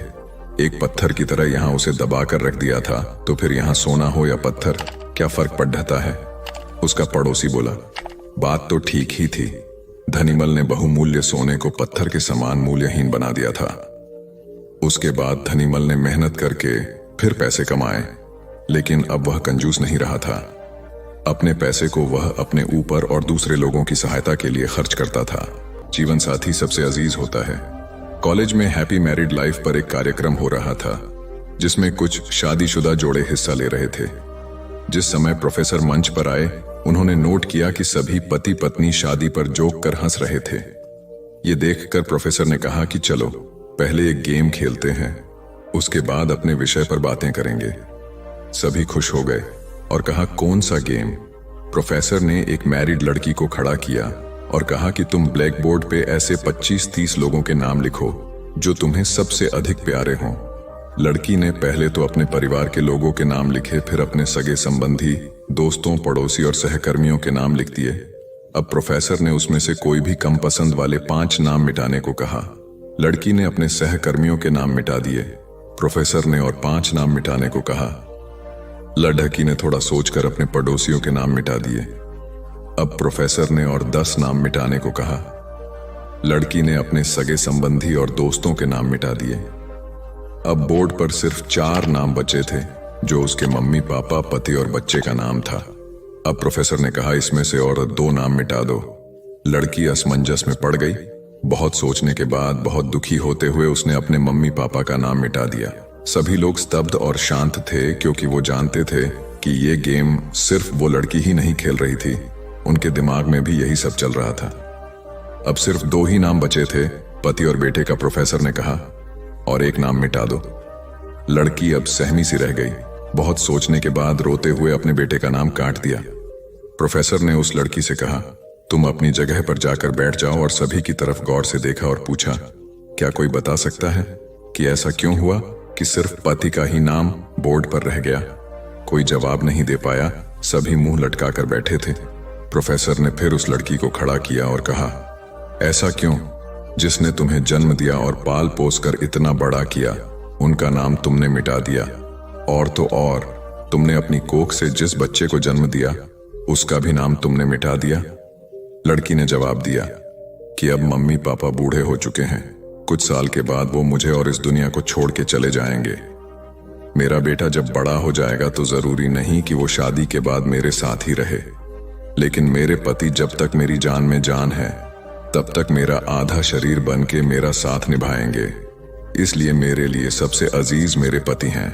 Speaker 1: एक पत्थर की तरह यहाँ उसे दबा कर रख दिया था, तो फिर यहाँ सोना हो या पत्थर, क्या फर्क पड़ता है? उसका पड़ोसी बोला। बात तो ठीक ही थी। धनीमल ने बहुमूल्य सोने को पत्थर के समान मूल्यहीन बना दिया था। उसके बाद धनीमल ने मेहनत करके फिर पैसे कमाए, लेकिन अब वह कंजूस नहीं रहा था। अपने पैसे को वह अपने ऊपर और दूसरे लोगों की सहायता के लिए खर्च करता था। जीवन साथी सबसे अजीज होता है। कॉलेज में हैप्पी मैरिड लाइफ पर एक कार्यक्रम हो रहा था, जिसमें कुछ शादीशुदा जोड़े हिस्सा ले रहे थे। जिस समय प्रोफेसर मंच पर आए, उन्होंने नोट किया कि सभी पति पत्नी शादी पर जोक कर हंस रहे थे। ये देखकर प्रोफेसर ने कहा कि चलो पहले एक गेम खेलते हैं, उसके बाद अपने विषय पर बातें करेंगे। सभी खुश हो गए और कहा, कौन सा गेम? प्रोफेसर ने एक मैरिड लड़की को खड़ा किया और कहा कि तुम ब्लैक बोर्ड पे ऐसे 25-30 लोगों के नाम लिखो जो तुम्हें सबसे अधिक प्यारे हों। लड़की ने पहले तो अपने परिवार के लोगों के नाम लिखे, फिर अपने सगे संबंधी, दोस्तों, पड़ोसी और सहकर्मियों के नाम लिख दिए। अब प्रोफेसर ने उसमें से कोई भी कम पसंद वाले 5 नाम मिटाने को कहा। लड़की ने अपने सहकर्मियों के नाम मिटा दिए। प्रोफेसर ने और 5 नाम मिटाने को कहा। लड़की ने थोड़ा सोचकर अपने पड़ोसियों के नाम मिटा दिए। अब प्रोफेसर ने और 10 नाम मिटाने को कहा। लड़की ने अपने सगे संबंधी और दोस्तों के नाम मिटा दिए। अब बोर्ड पर सिर्फ 4 नाम बचे थे, जो उसके मम्मी पापा, पति और बच्चे का नाम था। अब प्रोफेसर ने कहा, इसमें से और 2 नाम मिटा दो। लड़की असमंजस में पड़ गई। बहुत सोचने के बाद, बहुत दुखी होते हुए उसने अपने मम्मी पापा का नाम मिटा दिया। सभी लोग स्तब्ध और शांत थे, क्योंकि वो जानते थे कि ये गेम सिर्फ वो लड़की ही नहीं खेल रही थी, उनके दिमाग में भी यही सब चल रहा था। अब सिर्फ 2 ही नाम बचे थे, पति और बेटे का। प्रोफेसर ने कहा, और एक नाम मिटा दो। लड़की अब सहमी सी रह गई। बहुत सोचने के बाद रोते हुए अपने बेटे का नाम काट दिया। प्रोफेसर ने उस लड़की से कहा, तुम अपनी जगह पर जाकर बैठ जाओ, और सभी की तरफ गौर से देखा और पूछा, क्या कोई बता सकता है कि ऐसा क्यों हुआ कि सिर्फ पति का ही नाम बोर्ड पर रह गया? कोई जवाब नहीं दे पाया। सभी मुंह लटकाकर बैठे थे। प्रोफेसर ने फिर उस लड़की को खड़ा किया और कहा, ऐसा क्यों? जिसने तुम्हें जन्म दिया और पाल पोस कर इतना बड़ा किया, उनका नाम तुमने मिटा दिया। और तो और, तुमने अपनी कोख से जिस बच्चे को जन्म दिया, उसका भी नाम तुमने मिटा दिया। लड़की ने जवाब दिया कि अब मम्मी पापा बूढ़े हो चुके हैं। कुछ साल के बाद वो मुझे और इस दुनिया को छोड़ के चले जाएंगे। मेरा बेटा जब बड़ा हो जाएगा तो जरूरी नहीं कि वो शादी के बाद मेरे साथ ही रहे, लेकिन मेरे पति जब तक मेरी जान में जान है, तब तक मेरा आधा शरीर बन के मेरा साथ निभाएंगे। इसलिए मेरे लिए सबसे अजीज मेरे पति हैं।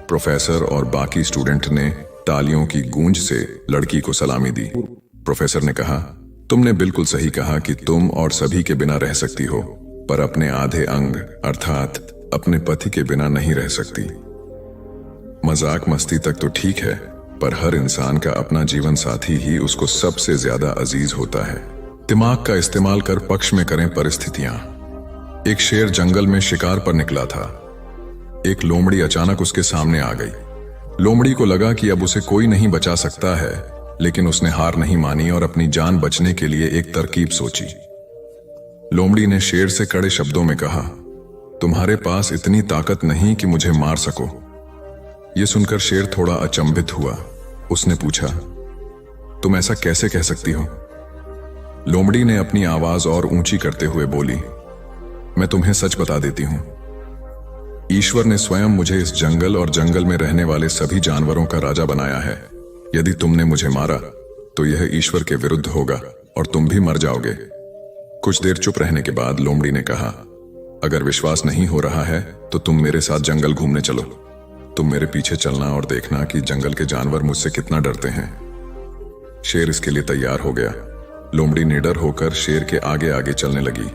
Speaker 1: प्रोफेसर और बाकी स्टूडेंट ने तालियों की गूंज से लड़की को सलामी दी। प्रोफेसर ने कहा, तुमने बिल्कुल सही कहा कि तुम और सभी के बिना रह सकती हो, पर अपने आधे अंग अर्थात अपने पति के बिना नहीं रह सकती। मजाक मस्ती तक तो ठीक है, पर हर इंसान का अपना जीवन साथी ही उसको सबसे ज्यादा अजीज होता है। दिमाग का इस्तेमाल कर पक्ष में करें परिस्थितियां। एक शेर जंगल में शिकार पर निकला था। एक लोमड़ी अचानक उसके सामने आ गई। लोमड़ी को लगा कि अब उसे कोई नहीं बचा सकता है, लेकिन उसने हार नहीं मानी और अपनी जान बचने के लिए एक तरकीब सोची। लोमड़ी ने शेर से कड़े शब्दों में कहा, तुम्हारे पास इतनी ताकत नहीं कि मुझे मार सको। यह सुनकर शेर थोड़ा अचंभित हुआ। उसने पूछा, तुम ऐसा कैसे कह सकती हो? लोमड़ी ने अपनी आवाज और ऊंची करते हुए बोली, मैं तुम्हें सच बता देती हूं। ईश्वर ने स्वयं मुझे इस जंगल और जंगल में रहने वाले सभी जानवरों का राजा बनाया है। यदि तुमने मुझे मारा तो यह ईश्वर के विरुद्ध होगा और तुम भी मर जाओगे। कुछ देर चुप रहने के बाद लोमड़ी ने कहा, अगर विश्वास नहीं हो रहा है तो तुम मेरे साथ जंगल घूमने चलो। तुम मेरे पीछे चलना और देखना कि जंगल के जानवर मुझसे कितना डरते हैं। शेर इसके लिए तैयार हो गया। लोमड़ी निडर होकर शेर के आगे आगे चलने लगी।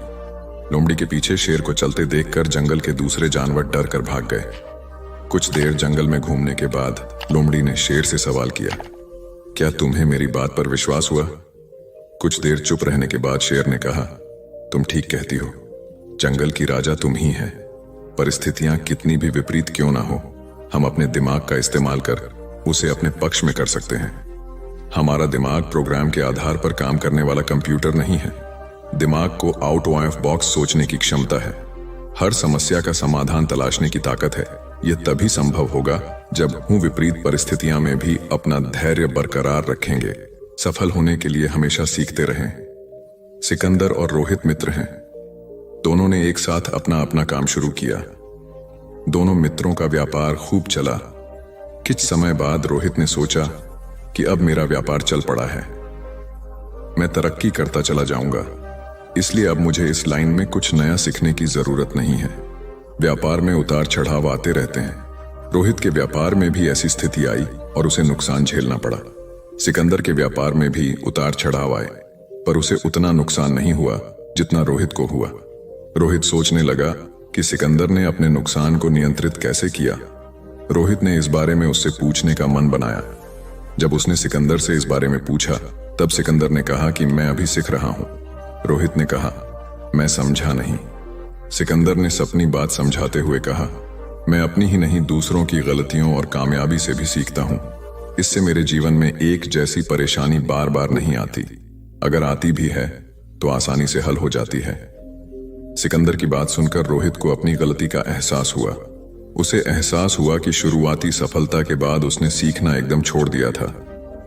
Speaker 1: लोमड़ी के पीछे शेर को चलते देखकर जंगल के दूसरे जानवर डर कर भाग गए। कुछ देर जंगल में घूमने के बाद लोमड़ी ने शेर से सवाल किया, क्या तुम्हें मेरी बात पर विश्वास हुआ? कुछ देर चुप रहने के बाद शेर ने कहा, तुम ठीक कहती हो, जंगल की राजा तुम ही है। परिस्थितियां कितनी भी विपरीत क्यों ना हो, हम अपने दिमाग का इस्तेमाल कर उसे अपने पक्ष में कर सकते हैं। हमारा दिमाग प्रोग्राम के आधार पर काम करने वाला कंप्यूटर नहीं है। दिमाग को आउट ऑफ बॉक्स सोचने की क्षमता है। हर समस्या का समाधान तलाशने की ताकत है। यह तभी संभव होगा जब हम विपरीत परिस्थितियों में भी अपना धैर्य बरकरार रखेंगे। सफल होने के लिए हमेशा सीखते रहें। सिकंदर और रोहित मित्र हैं। दोनों ने एक साथ अपना अपना काम शुरू किया। दोनों मित्रों का व्यापार खूब चला। कुछ समय बाद रोहित ने सोचा कि अब मेरा व्यापार चल पड़ा है, मैं तरक्की करता चला जाऊंगा, इसलिए अब मुझे इस लाइन में कुछ नया सीखने की जरूरत नहीं है। व्यापार में उतार चढ़ाव आते रहते हैं। रोहित के व्यापार में भी ऐसी स्थिति आई और उसे नुकसान झेलना पड़ा। सिकंदर के व्यापार में भी उतार चढ़ाव आए, पर उसे उतना नुकसान नहीं हुआ जितना रोहित को हुआ। रोहित सोचने लगा कि सिकंदर ने अपने नुकसान को नियंत्रित कैसे किया। रोहित ने इस बारे में उससे पूछने का मन बनाया। जब उसने सिकंदर से इस बारे में पूछा, तब सिकंदर ने कहा कि मैं अभी सीख रहा हूं। रोहित ने कहा, मैं समझा नहीं। सिकंदर ने अपनी बात समझाते हुए कहा, मैं अपनी ही नहीं दूसरों की गलतियों और कामयाबी से भी सीखता हूं। इससे मेरे जीवन में एक जैसी परेशानी बार बार नहीं आती। अगर आती भी है तो आसानी से हल हो जाती है। सिकंदर की बात सुनकर रोहित को अपनी गलती का एहसास हुआ। उसे एहसास हुआ कि शुरुआती सफलता के बाद उसने सीखना एकदम छोड़ दिया था।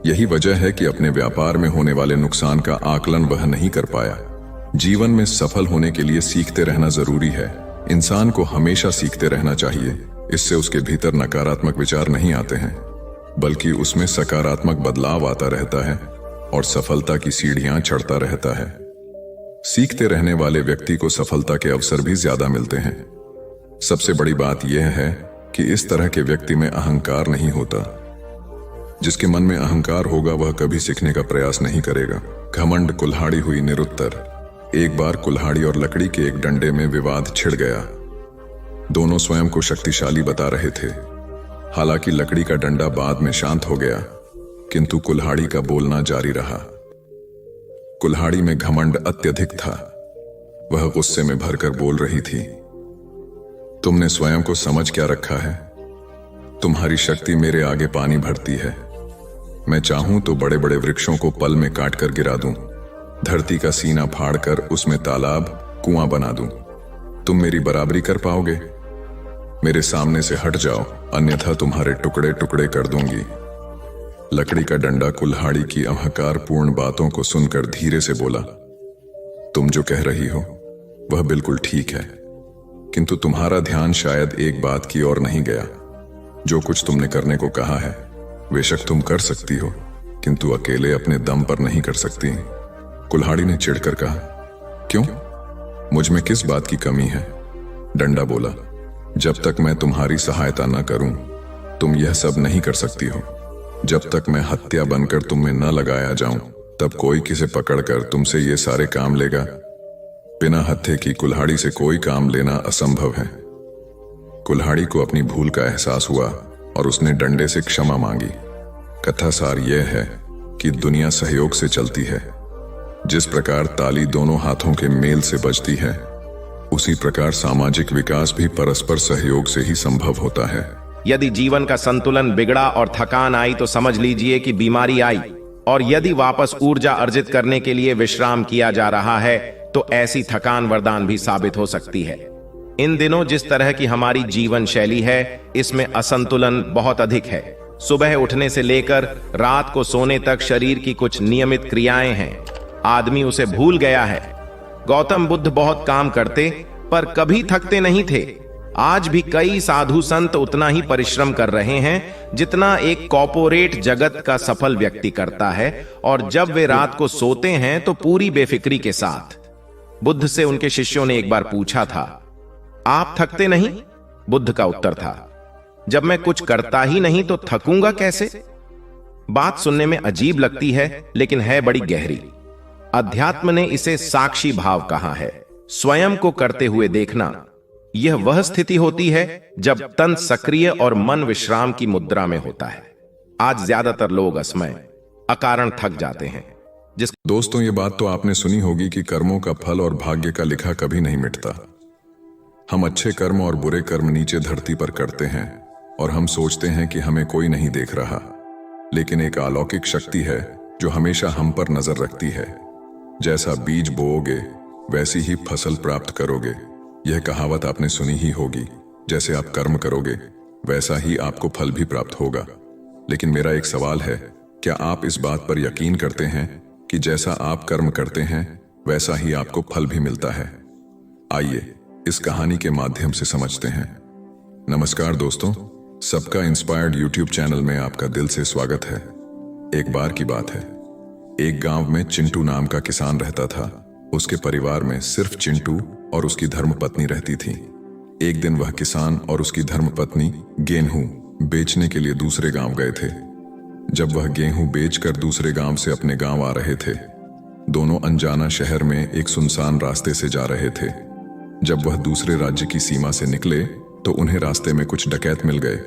Speaker 1: यही वजह है कि अपने व्यापार में होने वाले नुकसान का आकलन वह नहीं कर पाया। जीवन में सफल होने के लिए सीखते रहना जरूरी है। इंसान को हमेशा सीखते रहना चाहिए। इससे उसके भीतर नकारात्मक विचार नहीं आते हैं, बल्कि उसमें सकारात्मक बदलाव आता रहता है और सफलता की सीढ़ियां चढ़ता रहता है। सीखते रहने वाले व्यक्ति को सफलता के अवसर भी ज्यादा मिलते हैं। सबसे बड़ी बात यह है कि इस तरह के व्यक्ति में अहंकार नहीं होता। जिसके मन में अहंकार होगा वह कभी सीखने का प्रयास नहीं करेगा। घमंड कुल्हाड़ी हुई निरुत्तर। एक बार कुल्हाड़ी और लकड़ी के एक डंडे में विवाद छिड़ गया। दोनों स्वयं को शक्तिशाली बता रहे थे। हालांकि लकड़ी का डंडा बाद में शांत हो गया, किंतु कुल्हाड़ी का बोलना जारी रहा। कुल्हाड़ी में घमंड अत्यधिक था। वह गुस्से में भरकर बोल रही थी, तुमने स्वयं को समझ क्या रखा है? तुम्हारी शक्ति मेरे आगे पानी भरती है। मैं चाहूं तो बड़े बड़े वृक्षों को पल में काटकर गिरा दूं, धरती का सीना फाड़कर उसमें तालाब कुआं बना दूं। तुम मेरी बराबरी कर पाओगे? मेरे सामने से हट जाओ, अन्यथा तुम्हारे टुकड़े टुकड़े कर दूंगी। लकड़ी का डंडा कुल्हाड़ी की अहंकारपूर्ण बातों को सुनकर धीरे से बोला, तुम जो कह रही हो वह बिल्कुल ठीक है, किंतु तुम्हारा ध्यान शायद एक बात की ओर नहीं गया। जो कुछ तुमने करने को कहा है बेशक तुम कर सकती हो, किंतु अकेले अपने दम पर नहीं कर सकती। कुल्हाड़ी ने चिढ़कर कहा, क्यों? मुझ में किस बात की कमी है? डंडा बोला, जब तक मैं तुम्हारी सहायता न करूं तुम यह सब नहीं कर सकती हो। जब तक मैं हत्या बनकर तुम में न लगाया जाऊं तब कोई किसे पकड़कर तुमसे ये सारे काम लेगा? बिना हत्थे की कुल्हाड़ी से कोई काम लेना असंभव है। कुल्हाड़ी को अपनी भूल का एहसास हुआ और उसने डंडे से क्षमा मांगी। कथा सार यह है कि दुनिया सहयोग से चलती है। जिस प्रकार ताली दोनों हाथों के मेल से बजती है, उसी प्रकार सामाजिक विकास भी परस्पर सहयोग से ही संभव होता है।
Speaker 3: यदि जीवन का संतुलन बिगड़ा और थकान आई तो समझ लीजिए कि बीमारी आई, और यदि वापस ऊर्जा अर्जित करने के लिए विश्राम किया जा रहा है तो ऐसी थकान वरदान भी साबित हो सकती है। इन दिनों जिस तरह की हमारी जीवन शैली है, इसमें असंतुलन बहुत अधिक है। सुबह उठने से लेकर रात को सोने तक शरीर की कुछ नियमित क्रियाएं हैं, आदमी उसे भूल गया है। गौतम बुद्ध बहुत काम करते पर कभी थकते नहीं थे। आज भी कई साधु संत उतना ही परिश्रम कर रहे हैं जितना एक कॉर्पोरेट जगत का सफल व्यक्ति करता है, और जब वे रात को सोते हैं तो पूरी बेफिक्री के साथ। बुद्ध से उनके शिष्यों ने एक बार पूछा था, आप थकते नहीं? बुद्ध का उत्तर था, जब मैं कुछ करता ही नहीं तो थकूंगा कैसे? बात सुनने में अजीब लगती है, लेकिन है बड़ी गहरी। अध्यात्म ने इसे साक्षी भाव कहा है। स्वयं को करते हुए देखना, यह वह स्थिति होती है जब तन सक्रिय और मन विश्राम की मुद्रा में होता है। आज ज्यादातर लोग असमय अकारण थक जाते हैं।
Speaker 1: दोस्तों, ये बात तो आपने सुनी होगी कि कर्मों का फल और भाग्य का लिखा कभी नहीं मिटता। हम अच्छे कर्म और बुरे कर्म नीचे धरती पर करते हैं और हम सोचते हैं कि हमें कोई नहीं देख रहा, लेकिन एक अलौकिक शक्ति है जो हमेशा हम पर नजर रखती है। जैसा बीज बोओगे वैसी ही फसल प्राप्त करोगे। यह कहावत आपने सुनी ही होगी, जैसे आप कर्म करोगे वैसा ही आपको फल भी प्राप्त होगा। लेकिन मेरा एक सवाल है, क्या आप इस बात पर यकीन करते हैं कि जैसा आप कर्म करते हैं वैसा ही आपको फल भी मिलता है? आइए इस कहानी के माध्यम से समझते हैं। नमस्कार दोस्तों, सबका इंस्पायर्ड यूट्यूब चैनल में आपका दिल से स्वागत है। एक बार की बात है, एक गांव में चिंटू नाम का किसान रहता था। उसके परिवार में सिर्फ चिंटू और उसकी धर्मपत्नी रहती थी। एक दिन वह किसान और उसकी धर्मपत्नी गेहूं बेचने के लिए दूसरे गांव गए थे। जब वह गेहूं बेचकर दूसरे गांव से अपने गांव आ रहे थे, दोनों अनजाना शहर में एक सुनसान रास्ते से जा रहे थे। जब वह दूसरे राज्य की सीमा से निकले तो उन्हें रास्ते में कुछ डकैत मिल गए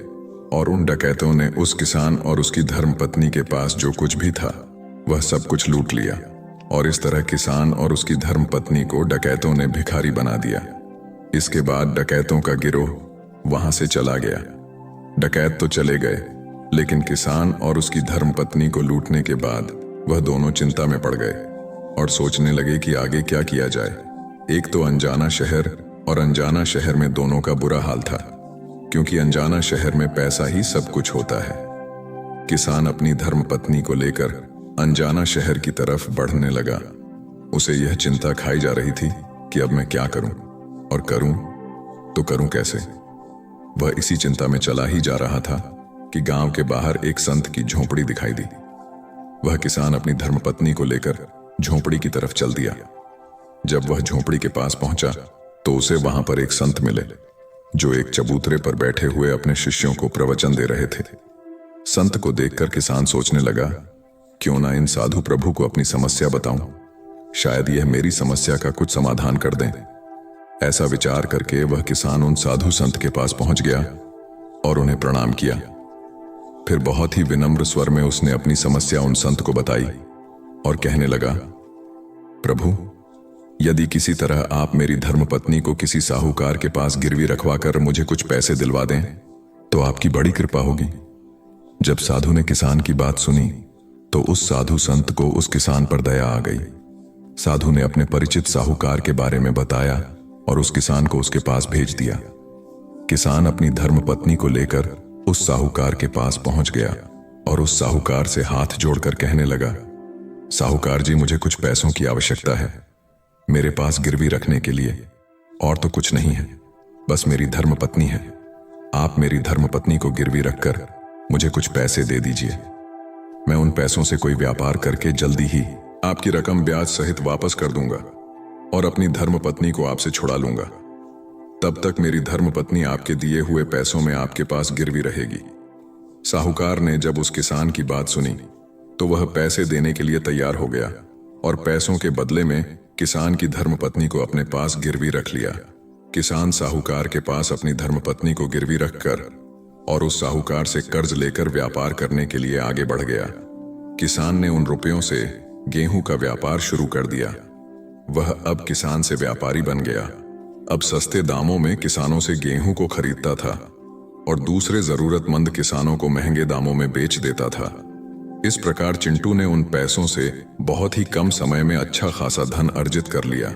Speaker 1: और उन डकैतों ने उस किसान और उसकी धर्मपत्नी के पास जो कुछ भी था वह सब कुछ लूट लिया। और इस तरह किसान और उसकी धर्मपत्नी को डकैतों ने भिखारी बना दिया। इसके बाद डकैतों का गिरोह वहां से चला गया। डकैत तो चले गए, लेकिन किसान और उसकी धर्मपत्नी को लूटने के बाद वह दोनों चिंता में पड़ गए और सोचने लगे कि आगे क्या किया जाए। एक तो अनजाना शहर, और अनजाना शहर में दोनों का बुरा हाल था, क्योंकि अनजाना शहर में पैसा ही सब कुछ होता है। किसान अपनी धर्मपत्नी को लेकर अनजाना शहर की तरफ बढ़ने लगा। उसे यह चिंता खाई जा रही थी कि अब मैं क्या करूं, और करूं तो करूं कैसे। वह इसी चिंता में चला ही जा रहा था कि गांव के बाहर एक संत की झोंपड़ी दिखाई दी। वह किसान अपनी धर्मपत्नी को लेकर झोंपड़ी की तरफ चल दिया। जब वह झोंपड़ी के पास पहुंचा तो उसे वहां पर एक संत मिले, जो एक चबूतरे पर बैठे हुए अपने शिष्यों को प्रवचन दे रहे थे। संत को देखकर किसान सोचने लगा, क्यों ना इन साधु प्रभु को अपनी समस्या बताऊं, शायद यह मेरी समस्या का कुछ समाधान कर दें। ऐसा विचार करके वह किसान उन साधु संत के पास पहुंच गया और उन्हें प्रणाम किया। फिर बहुत ही विनम्र स्वर में उसने अपनी समस्या उन संत को बताई और कहने लगा, प्रभु, यदि किसी तरह आप मेरी धर्मपत्नी को किसी साहूकार के पास गिरवी रखवाकर मुझे कुछ पैसे दिलवा दें तो आपकी बड़ी कृपा होगी। जब साधु ने किसान की बात सुनी तो उस साधु संत को उस किसान पर दया आ गई। साधु ने अपने परिचित साहूकार के बारे में बताया और उस किसान को उसके पास भेज दिया। किसान अपनी धर्मपत्नी को लेकर उस साहूकार के पास पहुंच गया और उस साहूकार से हाथ जोड़कर कहने लगा, साहूकार जी, मुझे कुछ पैसों की आवश्यकता है मेरे पास गिरवी रखने के लिए। और तो कुछ नहीं है, बस मेरी धर्मपत्नी है। आप मेरी धर्मपत्नी को गिरवी रखकर मुझे कुछ पैसे दे दीजिए। मैं उन पैसों से कोई व्यापार करके जल्दी ही आपकी रकम ब्याज सहित वापस कर दूंगा और अपनी धर्मपत्नी को आपसे छुड़ा लूंगा। तब तक मेरी धर्मपत्नी आपके दिए हुए पैसों में आपके पास गिरवी रहेगी। साहूकार ने जब उस किसान की बात सुनी तो वह पैसे देने के लिए तैयार हो गया और पैसों के बदले में किसान की धर्मपत्नी को अपने पास गिरवी रख लिया। किसान साहूकार के पास अपनी धर्मपत्नी को गिरवी रखकर और उस साहूकार से कर्ज लेकर व्यापार करने के लिए आगे बढ़ गया। किसान ने उन रुपयों से गेहूं का व्यापार शुरू कर दिया। वह अब किसान से व्यापारी बन गया। अब सस्ते दामों में किसानों से गेहूं को खरीदता था और दूसरे जरूरतमंद किसानों को महंगे दामों में बेच देता था। इस प्रकार चिंटू ने उन पैसों से बहुत ही कम समय में अच्छा खासा धन अर्जित कर लिया।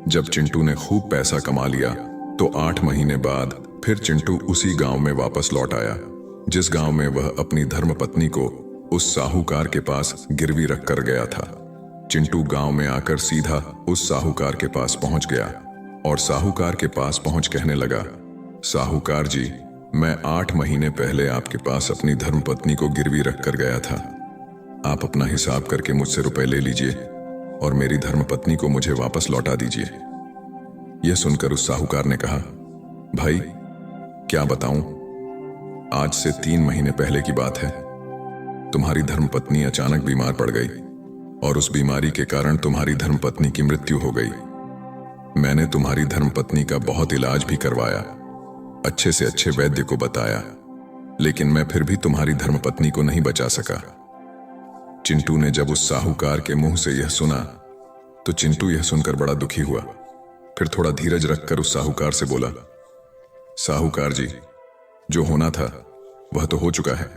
Speaker 1: जब चिंटू ने खूब पैसा कमा लिया तो 8 महीने बाद फिर चिंटू उसी गांव में वापस लौट आया, जिस गांव में वह अपनी धर्मपत्नी को उस साहूकार के पास गिरवी रख कर गया था। चिंटू गांव में आकर सीधा उस साहूकार के पास पहुंच गया और साहूकार के पास पहुंच कहने लगा, साहूकार जी, मैं 8 महीने पहले आपके पास अपनी धर्मपत्नी को गिरवी रख कर गया था। आप अपना हिसाब करके मुझसे रुपए ले लीजिए और मेरी धर्मपत्नी को मुझे वापस लौटा दीजिए। यह सुनकर उस साहूकार ने कहा, भाई क्या बताऊं, आज से 3 महीने पहले की बात है। तुम्हारी धर्मपत्नी अचानक बीमार पड़ गई और उस बीमारी के कारण तुम्हारी धर्मपत्नी की मृत्यु हो गई। मैंने तुम्हारी धर्मपत्नी का बहुत इलाज भी करवाया, अच्छे से अच्छे वैद्य को बताया, लेकिन मैं फिर भी तुम्हारी धर्मपत्नी को नहीं बचा सका। चिंटू ने जब उस साहूकार के मुंह से यह सुना तो चिंटू यह सुनकर बड़ा दुखी हुआ। फिर थोड़ा धीरज रखकर उस साहूकार से बोला, साहूकार जी, जो होना था वह तो हो चुका है।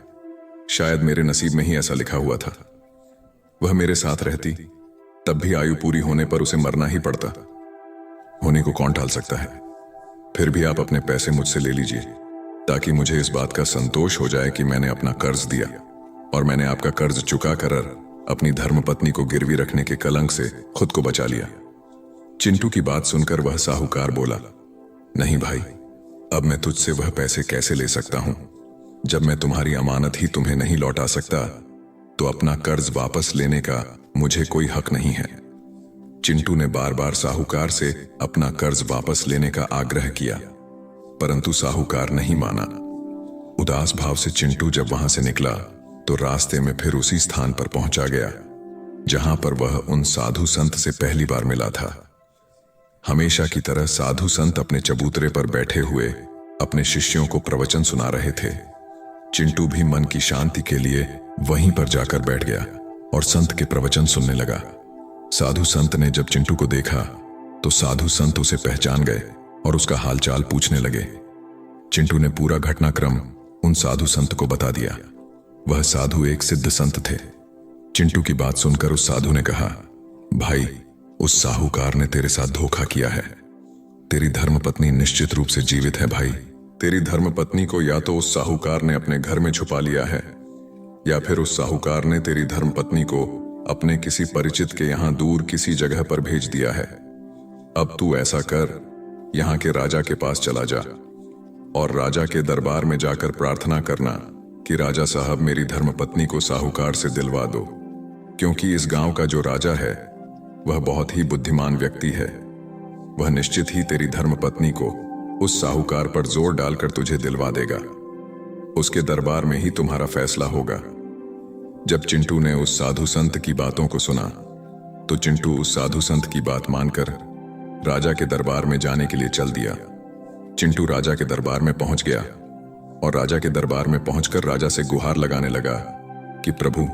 Speaker 1: शायद मेरे नसीब में ही ऐसा लिखा हुआ था। वह मेरे साथ रहती तब भी आयु पूरी होने पर उसे मरना ही पड़ता। होने को कौन टाल सकता है, फिर भी आप अपने पैसे मुझसे ले लीजिए, ताकि मुझे इस बात का संतोष हो जाए कि मैंने अपना कर्ज दिया और मैंने आपका कर्ज चुका कर अपनी धर्मपत्नी को गिरवी रखने के कलंक से खुद को बचा लिया। चिंटू की बात सुनकर वह साहूकार बोला, नहीं भाई, अब मैं तुझसे वह पैसे कैसे ले सकता हूं? जब मैं तुम्हारी अमानत ही तुम्हें नहीं लौटा सकता, तो अपना कर्ज वापस लेने का मुझे कोई हक नहीं है। चिंटू ने बार बार साहूकार से अपना कर्ज वापस लेने का आग्रह किया, परंतु साहूकार नहीं माना। उदास भाव से चिंटू जब वहां से निकला तो रास्ते में फिर उसी स्थान पर पहुंचा गया जहां पर वह उन साधु संत से पहली बार मिला था। हमेशा की तरह साधु संत अपने चबूतरे पर बैठे हुए अपने शिष्यों को प्रवचन सुना रहे थे। चिंटू भी मन की शांति के लिए वहीं पर जाकर बैठ गया और संत के प्रवचन सुनने लगा। साधु संत ने जब चिंटू को देखा तो साधु संत उसे पहचान गए और उसका हालचाल पूछने लगे। चिंटू ने पूरा घटनाक्रम उन साधु संत को बता दिया। वह साधु एक सिद्ध संत थे। चिंटू की बात सुनकर उस साधु ने कहा, भाई, उस साहूकार ने तेरे साथ धोखा किया है। तेरी धर्मपत्नी निश्चित रूप से जीवित है भाई। तेरी धर्मपत्नी को या तो उस साहूकार ने अपने घर में छुपा लिया है, या फिर उस साहूकार ने तेरी धर्मपत्नी को अपने किसी परिचित के यहां दूर किसी जगह पर भेज दिया है। अब तू ऐसा कर, यहां के राजा के पास चला जा और राजा के दरबार में जाकर प्रार्थना करना कि राजा साहब मेरी धर्मपत्नी को साहूकार से दिलवा दो, क्योंकि इस गांव का जो राजा है वह बहुत ही बुद्धिमान व्यक्ति है। वह निश्चित ही तेरी धर्मपत्नी को उस साहूकार पर जोर डालकर तुझे दिलवा देगा। उसके दरबार में ही तुम्हारा फैसला होगा। जब चिंटू ने उस साधु संत की बातों को सुना तो चिंटू उस साधु संत की बात मानकर राजा के दरबार में जाने के लिए चल दिया। चिंटू राजा के दरबार में पहुंच गया और राजा के दरबार में पहुंचकर राजा से गुहार लगाने लगा कि प्रभु,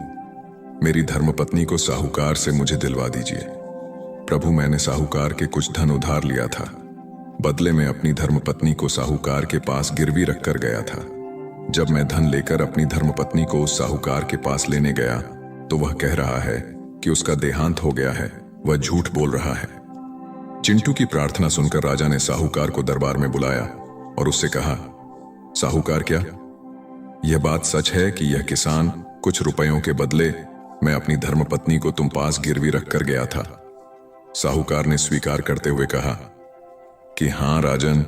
Speaker 1: मेरी धर्मपत्नी को साहूकार से मुझे दिलवा दीजिए। प्रभु, मैंने साहूकार के कुछ धन उधार लिया था, बदले में अपनी धर्मपत्नी को साहूकार के पास गिरवी रखकर गया था। जब मैं धन लेकर अपनी धर्मपत्नी को उस साहूकार के पास लेने गया तो वह कह रहा है कि उसका देहांत हो गया है। वह झूठ बोल रहा है। चिंटू की प्रार्थना सुनकर राजा ने साहूकार को दरबार में बुलाया और उससे कहा, साहूकार, क्या यह बात सच है कि यह किसान कुछ रुपयों के बदले मैं अपनी धर्मपत्नी को तुम पास गिरवी रखकर गया था? साहूकार ने स्वीकार करते हुए कहा कि हां राजन,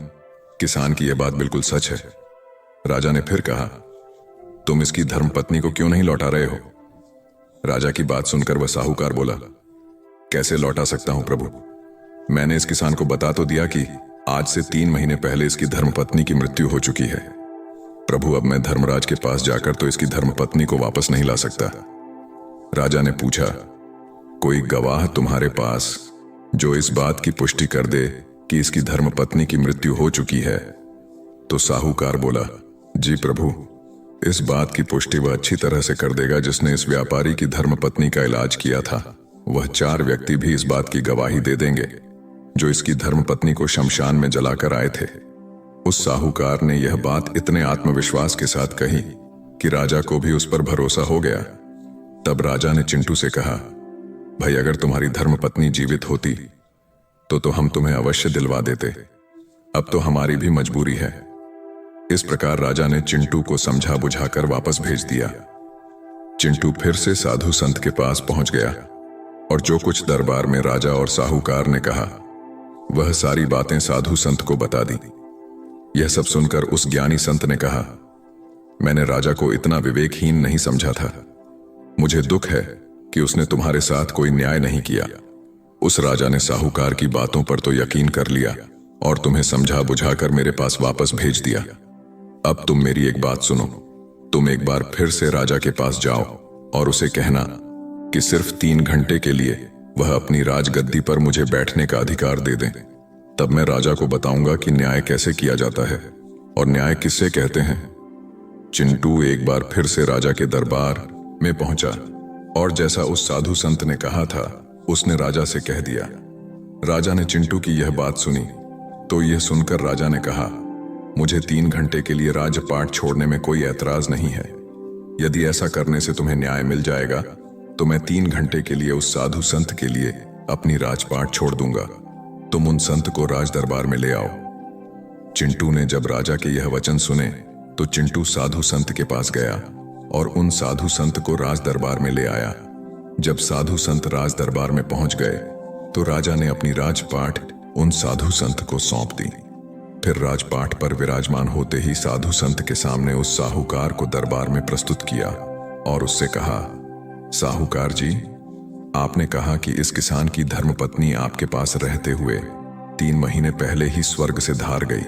Speaker 1: किसान की यह बात बिल्कुल सच है। राजा ने फिर कहा, तुम इसकी धर्मपत्नी को क्यों नहीं लौटा रहे हो? राजा की बात सुनकर वह साहूकार बोला, कैसे लौटा सकता हूं प्रभु? मैंने इस किसान को बता तो दिया कि आज से 3 महीने पहले इसकी धर्मपत्नी की मृत्यु हो चुकी है। प्रभु, अब मैं धर्मराज के पास जाकर तो इसकी धर्मपत्नी को वापस नहीं ला सकता। राजा ने पूछा, कोई गवाह तुम्हारे पास जो इस बात की पुष्टि कर दे कि इसकी धर्मपत्नी की मृत्यु हो चुकी है? तो साहूकार बोला, जी प्रभु, इस बात की पुष्टि वह अच्छी तरह से कर देगा जिसने इस व्यापारी की धर्मपत्नी का इलाज किया था। वह 4 व्यक्ति भी इस बात की गवाही दे देंगे जो इसकी धर्मपत्नी को शमशान में जलाकर आए थे। उस साहूकार ने यह बात इतने आत्मविश्वास के साथ कही कि राजा को भी उस पर भरोसा हो गया। तब राजा ने चिंटू से कहा, भाई, अगर तुम्हारी धर्मपत्नी जीवित होती तो हम तुम्हें अवश्य दिलवा देते। अब तो हमारी भी मजबूरी है। इस प्रकार राजा ने चिंटू को समझा बुझाकर वापस भेज दिया। चिंटू फिर से साधु संत के पास पहुंच गया और जो कुछ दरबार में राजा और साहूकार ने कहा वह सारी बातें साधु संत को बता दी। यह सब सुनकर उस ज्ञानी संत ने कहा, मैंने राजा को इतना विवेकहीन नहीं समझा था। मुझे दुख है कि उसने तुम्हारे साथ कोई न्याय नहीं किया। उस राजा ने साहूकार की बातों पर तो यकीन कर लिया और तुम्हें समझा बुझाकर मेरे पास वापस भेज दिया। अब तुम मेरी एक बात सुनो। तुम एक बार फिर से राजा के पास जाओ और उसे कहना कि सिर्फ 3 घंटे के लिए वह अपनी राजगद्दी पर मुझे बैठने का अधिकार दे दें। तब मैं राजा को बताऊंगा कि न्याय कैसे किया जाता है और न्याय किससे कहते हैं। चिंटू एक बार फिर से राजा के दरबार में पहुंचा और जैसा उस साधु संत ने कहा था उसने राजा से कह दिया। राजा ने चिंटू की यह बात सुनी तो यह सुनकर राजा ने कहा, मुझे 3 घंटे के लिए राजपाट छोड़ने में कोई ऐतराज नहीं है। यदि ऐसा करने से तुम्हें न्याय मिल जाएगा तो मैं 3 घंटे के लिए उस साधु संत के लिए अपनी राजपाट छोड़ दूंगा। तुम उन संत को राज दरबार में ले आओ। चिंटू ने जब राजा के यह वचन सुने तो चिंटू साधु संत के पास गया और उन साधु संत को राज दरबार में ले आया। जब साधु संत राज दरबार में पहुंच गए तो राजा ने अपनी राजपाट उन साधु संत को सौंप दी। फिर राजपाट पर विराजमान होते ही साधु संत के सामने उस साहूकार को दरबार में प्रस्तुत किया और उससे कहा, साहूकार जी, आपने कहा कि इस किसान की धर्मपत्नी आपके पास रहते हुए 3 महीने पहले ही स्वर्ग से धार गई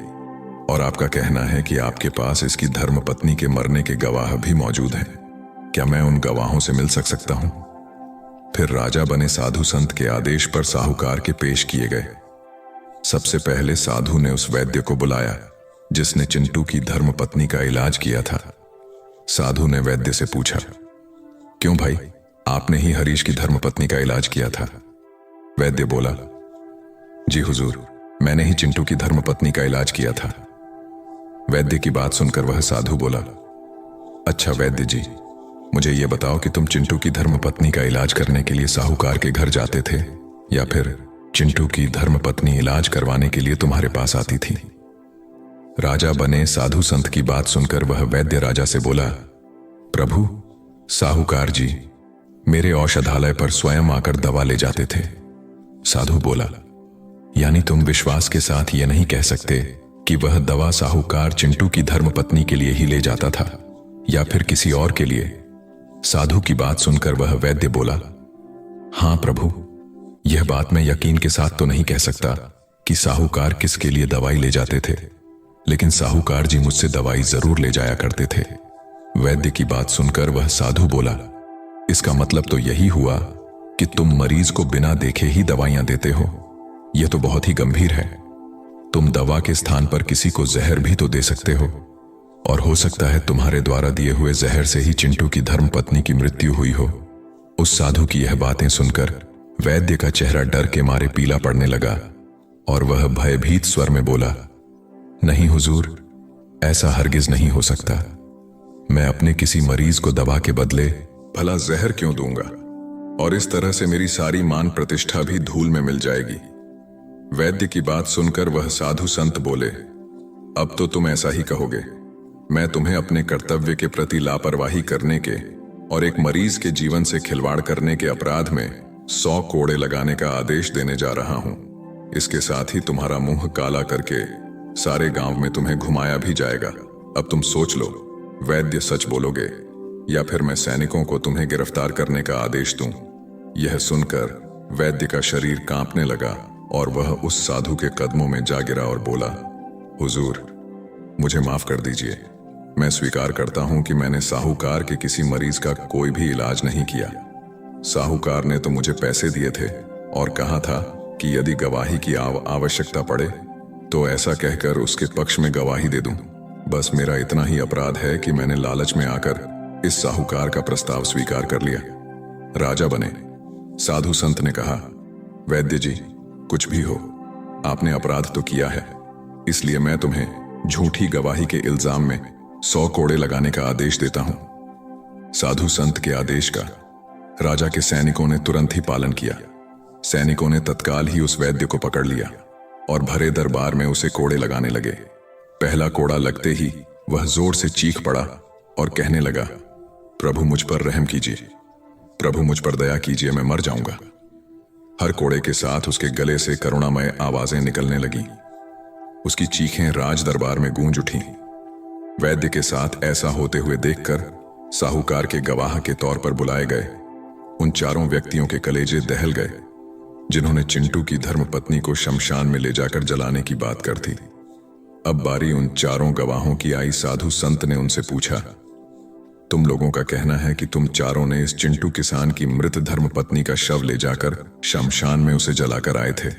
Speaker 1: और आपका कहना है कि आपके पास इसकी धर्मपत्नी के मरने के गवाह भी मौजूद हैं। क्या मैं उन गवाहों से मिल सकता हूं? फिर राजा बने साधु संत के आदेश पर साहूकार के पेश किए गए। सबसे पहले साधु ने उस वैद्य को बुलाया जिसने चिंटू की धर्मपत्नी का इलाज किया था। साधु ने वैद्य से पूछा, क्यों भाई, आपने ही हरीश की धर्मपत्नी का इलाज किया था? वैद्य बोला, जी हुजूर, मैंने ही चिंटू की धर्मपत्नी का इलाज किया था। वैद्य की बात सुनकर वह साधु बोला, अच्छा वैद्य जी, मुझे यह बताओ कि तुम चिंटू की धर्मपत्नी का इलाज करने के लिए साहूकार के घर जाते थे या फिर चिंटू की धर्मपत्नी इलाज करवाने के लिए तुम्हारे पास आती थी? राजा बने साधु संत की बात सुनकर वह वैद्य राजा से बोला, प्रभु, साहूकार जी मेरे औषधालय पर स्वयं आकर दवा ले जाते थे। साधु बोला, यानी तुम विश्वास के साथ यह नहीं कह सकते कि वह दवा साहूकार चिंटू की धर्मपत्नी के लिए ही ले जाता था या फिर किसी और के लिए? साधु की बात सुनकर वह वैद्य बोला, हां प्रभु, यह बात मैं यकीन के साथ तो नहीं कह सकता कि साहूकार किसके लिए दवाई ले जाते थे, लेकिन साहूकार जी मुझसे दवाई जरूर ले जाया करते थे। वैद्य की बात सुनकर वह साधु बोला, इसका मतलब तो यही हुआ कि तुम मरीज को बिना देखे ही दवाइयां देते हो। यह तो बहुत ही गंभीर है। तुम दवा के स्थान पर किसी को जहर भी तो दे सकते हो, और हो सकता है तुम्हारे द्वारा दिए हुए जहर से ही चिंटू की धर्मपत्नी की मृत्यु हुई हो। उस साधु की यह बातें सुनकर वैद्य का चेहरा डर के मारे पीला पड़ने लगा और वह भयभीत स्वर में बोला, नहीं हुजूर, ऐसा हरगिज नहीं हो सकता। मैं अपने किसी मरीज को दवा के बदले भला जहर क्यों दूंगा, और इस तरह से मेरी सारी मान प्रतिष्ठा भी धूल में मिल जाएगी। वैद्य की बात सुनकर वह साधु संत बोले, अब तो तुम ऐसा ही कहोगे। मैं तुम्हें अपने कर्तव्य के प्रति लापरवाही करने के और एक मरीज के जीवन से खिलवाड़ करने के अपराध में 100 कोड़े लगाने का आदेश देने जा रहा हूं। इसके साथ ही तुम्हारा मुंह काला करके सारे गांव में तुम्हें घुमाया भी जाएगा। अब तुम सोच लो, वैद्य सच बोलोगे या फिर मैं सैनिकों को तुम्हें गिरफ्तार करने का आदेश दूं? यह सुनकर वैद्य का शरीर कांपने लगा और वह उस साधु के कदमों में जा गिरा और बोला, हुजूर, मुझे माफ कर दीजिए। मैं स्वीकार करता हूं कि मैंने साहूकार के किसी मरीज का कोई भी इलाज नहीं किया। साहूकार ने तो मुझे पैसे दिए थे और कहा था कि यदि गवाही की आवश्यकता पड़े तो ऐसा कहकर उसके पक्ष में गवाही दे दूं। बस मेरा इतना ही अपराध है कि मैंने लालच में आकर इस साहूकार का प्रस्ताव स्वीकार कर लिया। राजा बने साधु संत ने कहा, वैद्य जी, कुछ भी हो, आपने अपराध तो किया है, इसलिए मैं तुम्हें झूठी गवाही के इल्जाम में 100 कोड़े लगाने का आदेश देता हूं। साधु संत के आदेश का राजा के सैनिकों ने तुरंत ही पालन किया। सैनिकों ने तत्काल ही उस वैद्य को पकड़ लिया और भरे दरबार में उसे कोड़े लगाने लगे। पहला कोड़ा लगते ही वह जोर से चीख पड़ा और कहने लगा, प्रभु मुझ पर रहम कीजिए, प्रभु मुझ पर दया कीजिए, मैं मर जाऊंगा। हर कोड़े के साथ उसके गले से करुणामय आवाजें निकलने लगी। उसकी चीखें राज दरबार में गूंज उठी। वैद्य के साथ ऐसा होते हुए देखकर साहूकार के गवाह के तौर पर बुलाए गए उन 4 व्यक्तियों के कलेजे दहल गए जिन्होंने चिंटू की धर्मपत्नी को शमशान में ले जाकर जलाने की बात कर थी। अब बारी उन 4 गवाहों की आई। साधु संत ने उनसे पूछा, तुम लोगों का कहना है कि तुम 4 ने इस चिंटू किसान की मृत धर्मपत्नी का शव ले जाकर शमशान में उसे जलाकर आए थे।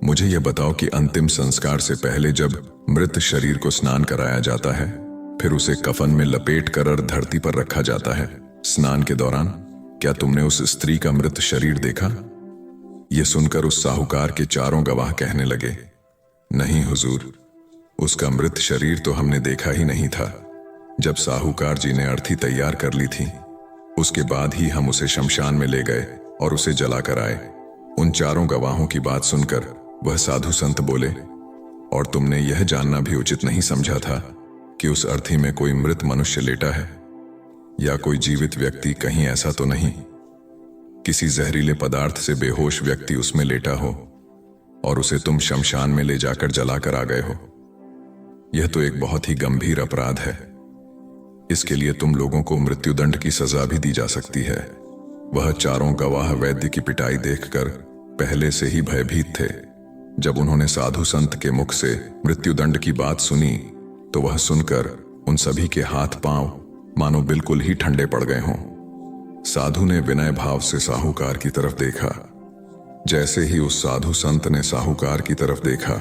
Speaker 1: मुझे यह बताओ कि अंतिम संस्कार से पहले जब मृत शरीर को स्नान कराया जाता है, फिर उसे कफन में लपेट कर धरती पर रखा जाता है, स्नान के दौरान क्या तुमने उस स्त्री का मृत शरीर देखा? यह सुनकर उस साहूकार के 4 गवाह कहने लगे, नहीं हुजूर, उसका मृत शरीर तो हमने देखा ही नहीं था। जब साहूकार जी ने अर्थी तैयार कर ली थी, उसके बाद ही हम उसे शमशान में ले गए और उसे जलाकर आए। उन 4 गवाहों की बात सुनकर वह साधु संत बोले, और तुमने यह जानना भी उचित नहीं समझा था कि उस अर्थी में कोई मृत मनुष्य लेटा है या कोई जीवित व्यक्ति। कहीं ऐसा तो नहीं किसी जहरीले पदार्थ से बेहोश व्यक्ति उसमें लेटा हो और उसे तुम शमशान में ले जाकर जलाकर आ गए हो। यह तो एक बहुत ही गंभीर अपराध है। इसके लिए तुम लोगों को मृत्युदंड की सजा भी दी जा सकती है। वह चारों गवाह वैद्य की पिटाई देखकर पहले से ही भयभीत थे। जब उन्होंने साधु संत के मुख से मृत्युदंड की बात सुनी तो वह सुनकर उन सभी के हाथ पांव मानो बिल्कुल ही ठंडे पड़ गए हों। साधु ने विनय भाव से साहूकार की तरफ देखा। जैसे ही उस साधु संत ने साहूकार की तरफ देखा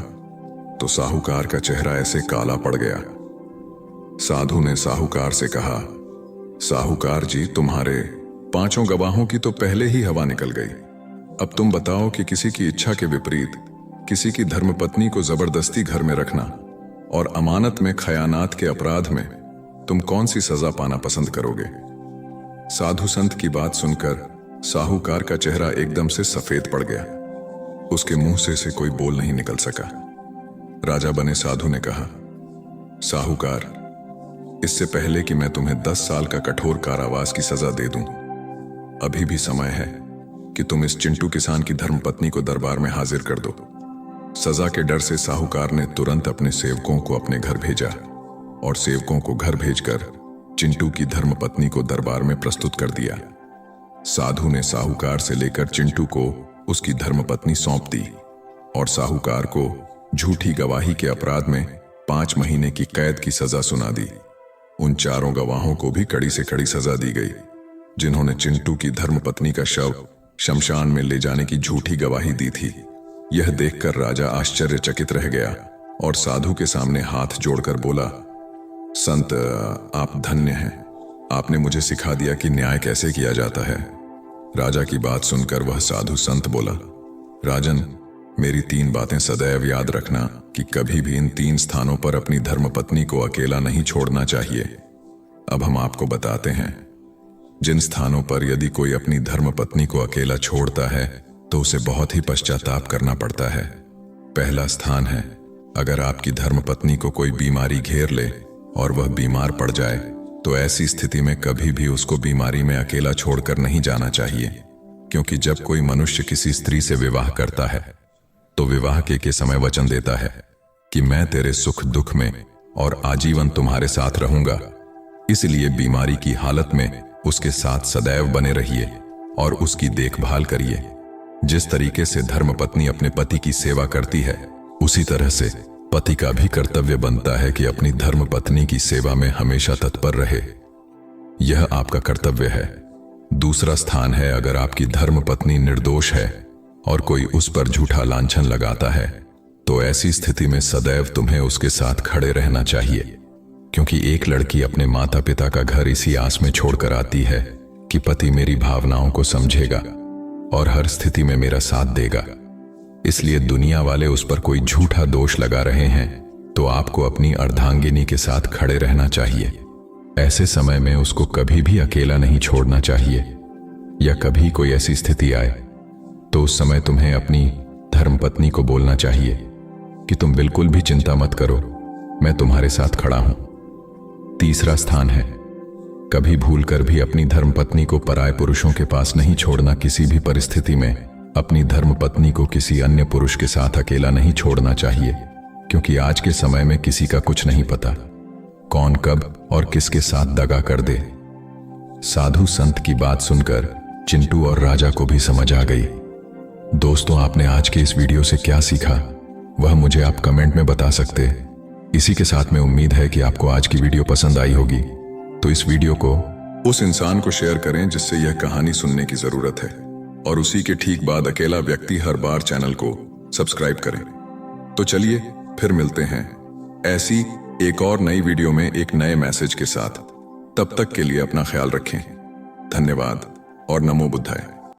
Speaker 1: तो साहूकार का चेहरा ऐसे काला पड़ गया। साधु ने साहूकार से कहा, साहूकार जी, तुम्हारे 5 गवाहों की तो पहले ही हवा निकल गई। अब तुम बताओ कि किसी की इच्छा के विपरीत किसी की धर्मपत्नी को जबरदस्ती घर में रखना और अमानत में खयानात के अपराध में तुम कौन सी सजा पाना पसंद करोगे? साधु संत की बात सुनकर साहूकार का चेहरा एकदम से सफेद पड़ गया। उसके मुंह से कोई बोल नहीं निकल सका। राजा बने साधु ने कहा, साहूकार, इससे पहले कि मैं तुम्हें 10 साल का कठोर कारावास की सजा दे दूं, अभी भी समय है कि तुम इस चिंटू किसान की धर्मपत्नी को दरबार में हाजिर कर दो। सजा के डर से साहूकार ने तुरंत अपने सेवकों को अपने घर भेजा और सेवकों को घर भेजकर चिंटू की धर्मपत्नी को दरबार में प्रस्तुत कर दिया। साधु ने साहूकार से लेकर चिंटू को उसकी धर्मपत्नी सौंप दी और साहूकार को झूठी गवाही के अपराध में 5 महीने की कैद की सजा सुना दी। उन चारों गवाहों को भी कड़ी से कड़ी सजा दी गई जिन्होंने चिंटू की धर्मपत्नी का शव शमशान में ले जाने की झूठी गवाही दी थी। यह देखकर राजा आश्चर्यचकित रह गया और साधु के सामने हाथ जोड़कर बोला, संत, आप धन्य हैं। आपने मुझे सिखा दिया कि न्याय कैसे किया जाता है। राजा की बात सुनकर वह साधु संत बोला, राजन, मेरी 3 बातें सदैव याद रखना कि कभी भी इन 3 स्थानों पर अपनी धर्मपत्नी को अकेला नहीं छोड़ना चाहिए। अब हम आपको बताते हैं। जिन स्थानों पर यदि कोई अपनी धर्मपत्नी को अकेला छोड़ता है तो उसे बहुत ही पश्चाताप करना पड़ता है। पहला स्थान है, अगर आपकी धर्मपत्नी को कोई बीमारी घेर ले और वह बीमार पड़ जाए तो ऐसी स्थिति में कभी भी उसको बीमारी में अकेला छोड़कर नहीं जाना चाहिए, क्योंकि जब कोई मनुष्य किसी स्त्री से विवाह करता है तो विवाह के समय वचन देता है कि मैं तेरे सुख दुख में और आजीवन तुम्हारे साथ रहूंगा। इसलिए बीमारी की हालत में उसके साथ सदैव बने रहिए और उसकी देखभाल करिए। जिस तरीके से धर्मपत्नी अपने पति की सेवा करती है, उसी तरह से पति का भी कर्तव्य बनता है कि अपनी धर्मपत्नी की सेवा में हमेशा तत्पर रहे। यह आपका कर्तव्य है। दूसरा स्थान है, अगर आपकी धर्मपत्नी निर्दोष है और कोई उस पर झूठा लांछन लगाता है तो ऐसी स्थिति में सदैव तुम्हें उसके साथ खड़े रहना चाहिए, क्योंकि एक लड़की अपने माता पिता का घर इसी आस में छोड़कर आती है कि पति मेरी भावनाओं को समझेगा और हर स्थिति में मेरा साथ देगा। इसलिए दुनिया वाले उस पर कोई झूठा दोष लगा रहे हैं तो आपको अपनी अर्धांगिनी के साथ खड़े रहना चाहिए। ऐसे समय में उसको कभी भी अकेला नहीं छोड़ना चाहिए, या कभी कोई ऐसी स्थिति आए तो उस समय तुम्हें अपनी धर्मपत्नी को बोलना चाहिए कि तुम बिल्कुल भी चिंता मत करो, मैं तुम्हारे साथ खड़ा हूं। तीसरा स्थान है, कभी भूलकर भी अपनी धर्मपत्नी को पराये पुरुषों के पास नहीं छोड़ना। किसी भी परिस्थिति में अपनी धर्मपत्नी को किसी अन्य पुरुष के साथ अकेला नहीं छोड़ना चाहिए, क्योंकि आज के समय में किसी का कुछ नहीं पता, कौन कब और किसके साथ दगा कर दे। साधु संत की बात सुनकर चिंटू और राजा को भी समझ आ गई। दोस्तों, आपने आज के इस वीडियो से क्या सीखा वह मुझे आप कमेंट में बता सकते हैं। इसी के साथ में उम्मीद है कि आपको आज की वीडियो पसंद आई होगी, तो इस वीडियो को उस इंसान को शेयर करें जिससे यह कहानी सुनने की जरूरत है, और उसी के ठीक बाद अकेला व्यक्ति हर बार चैनल को सब्सक्राइब करें। तो चलिए फिर मिलते हैं ऐसी एक और नई वीडियो में एक नए मैसेज के साथ। तब तक के लिए अपना ख्याल रखें। धन्यवाद और नमो बुद्धाय।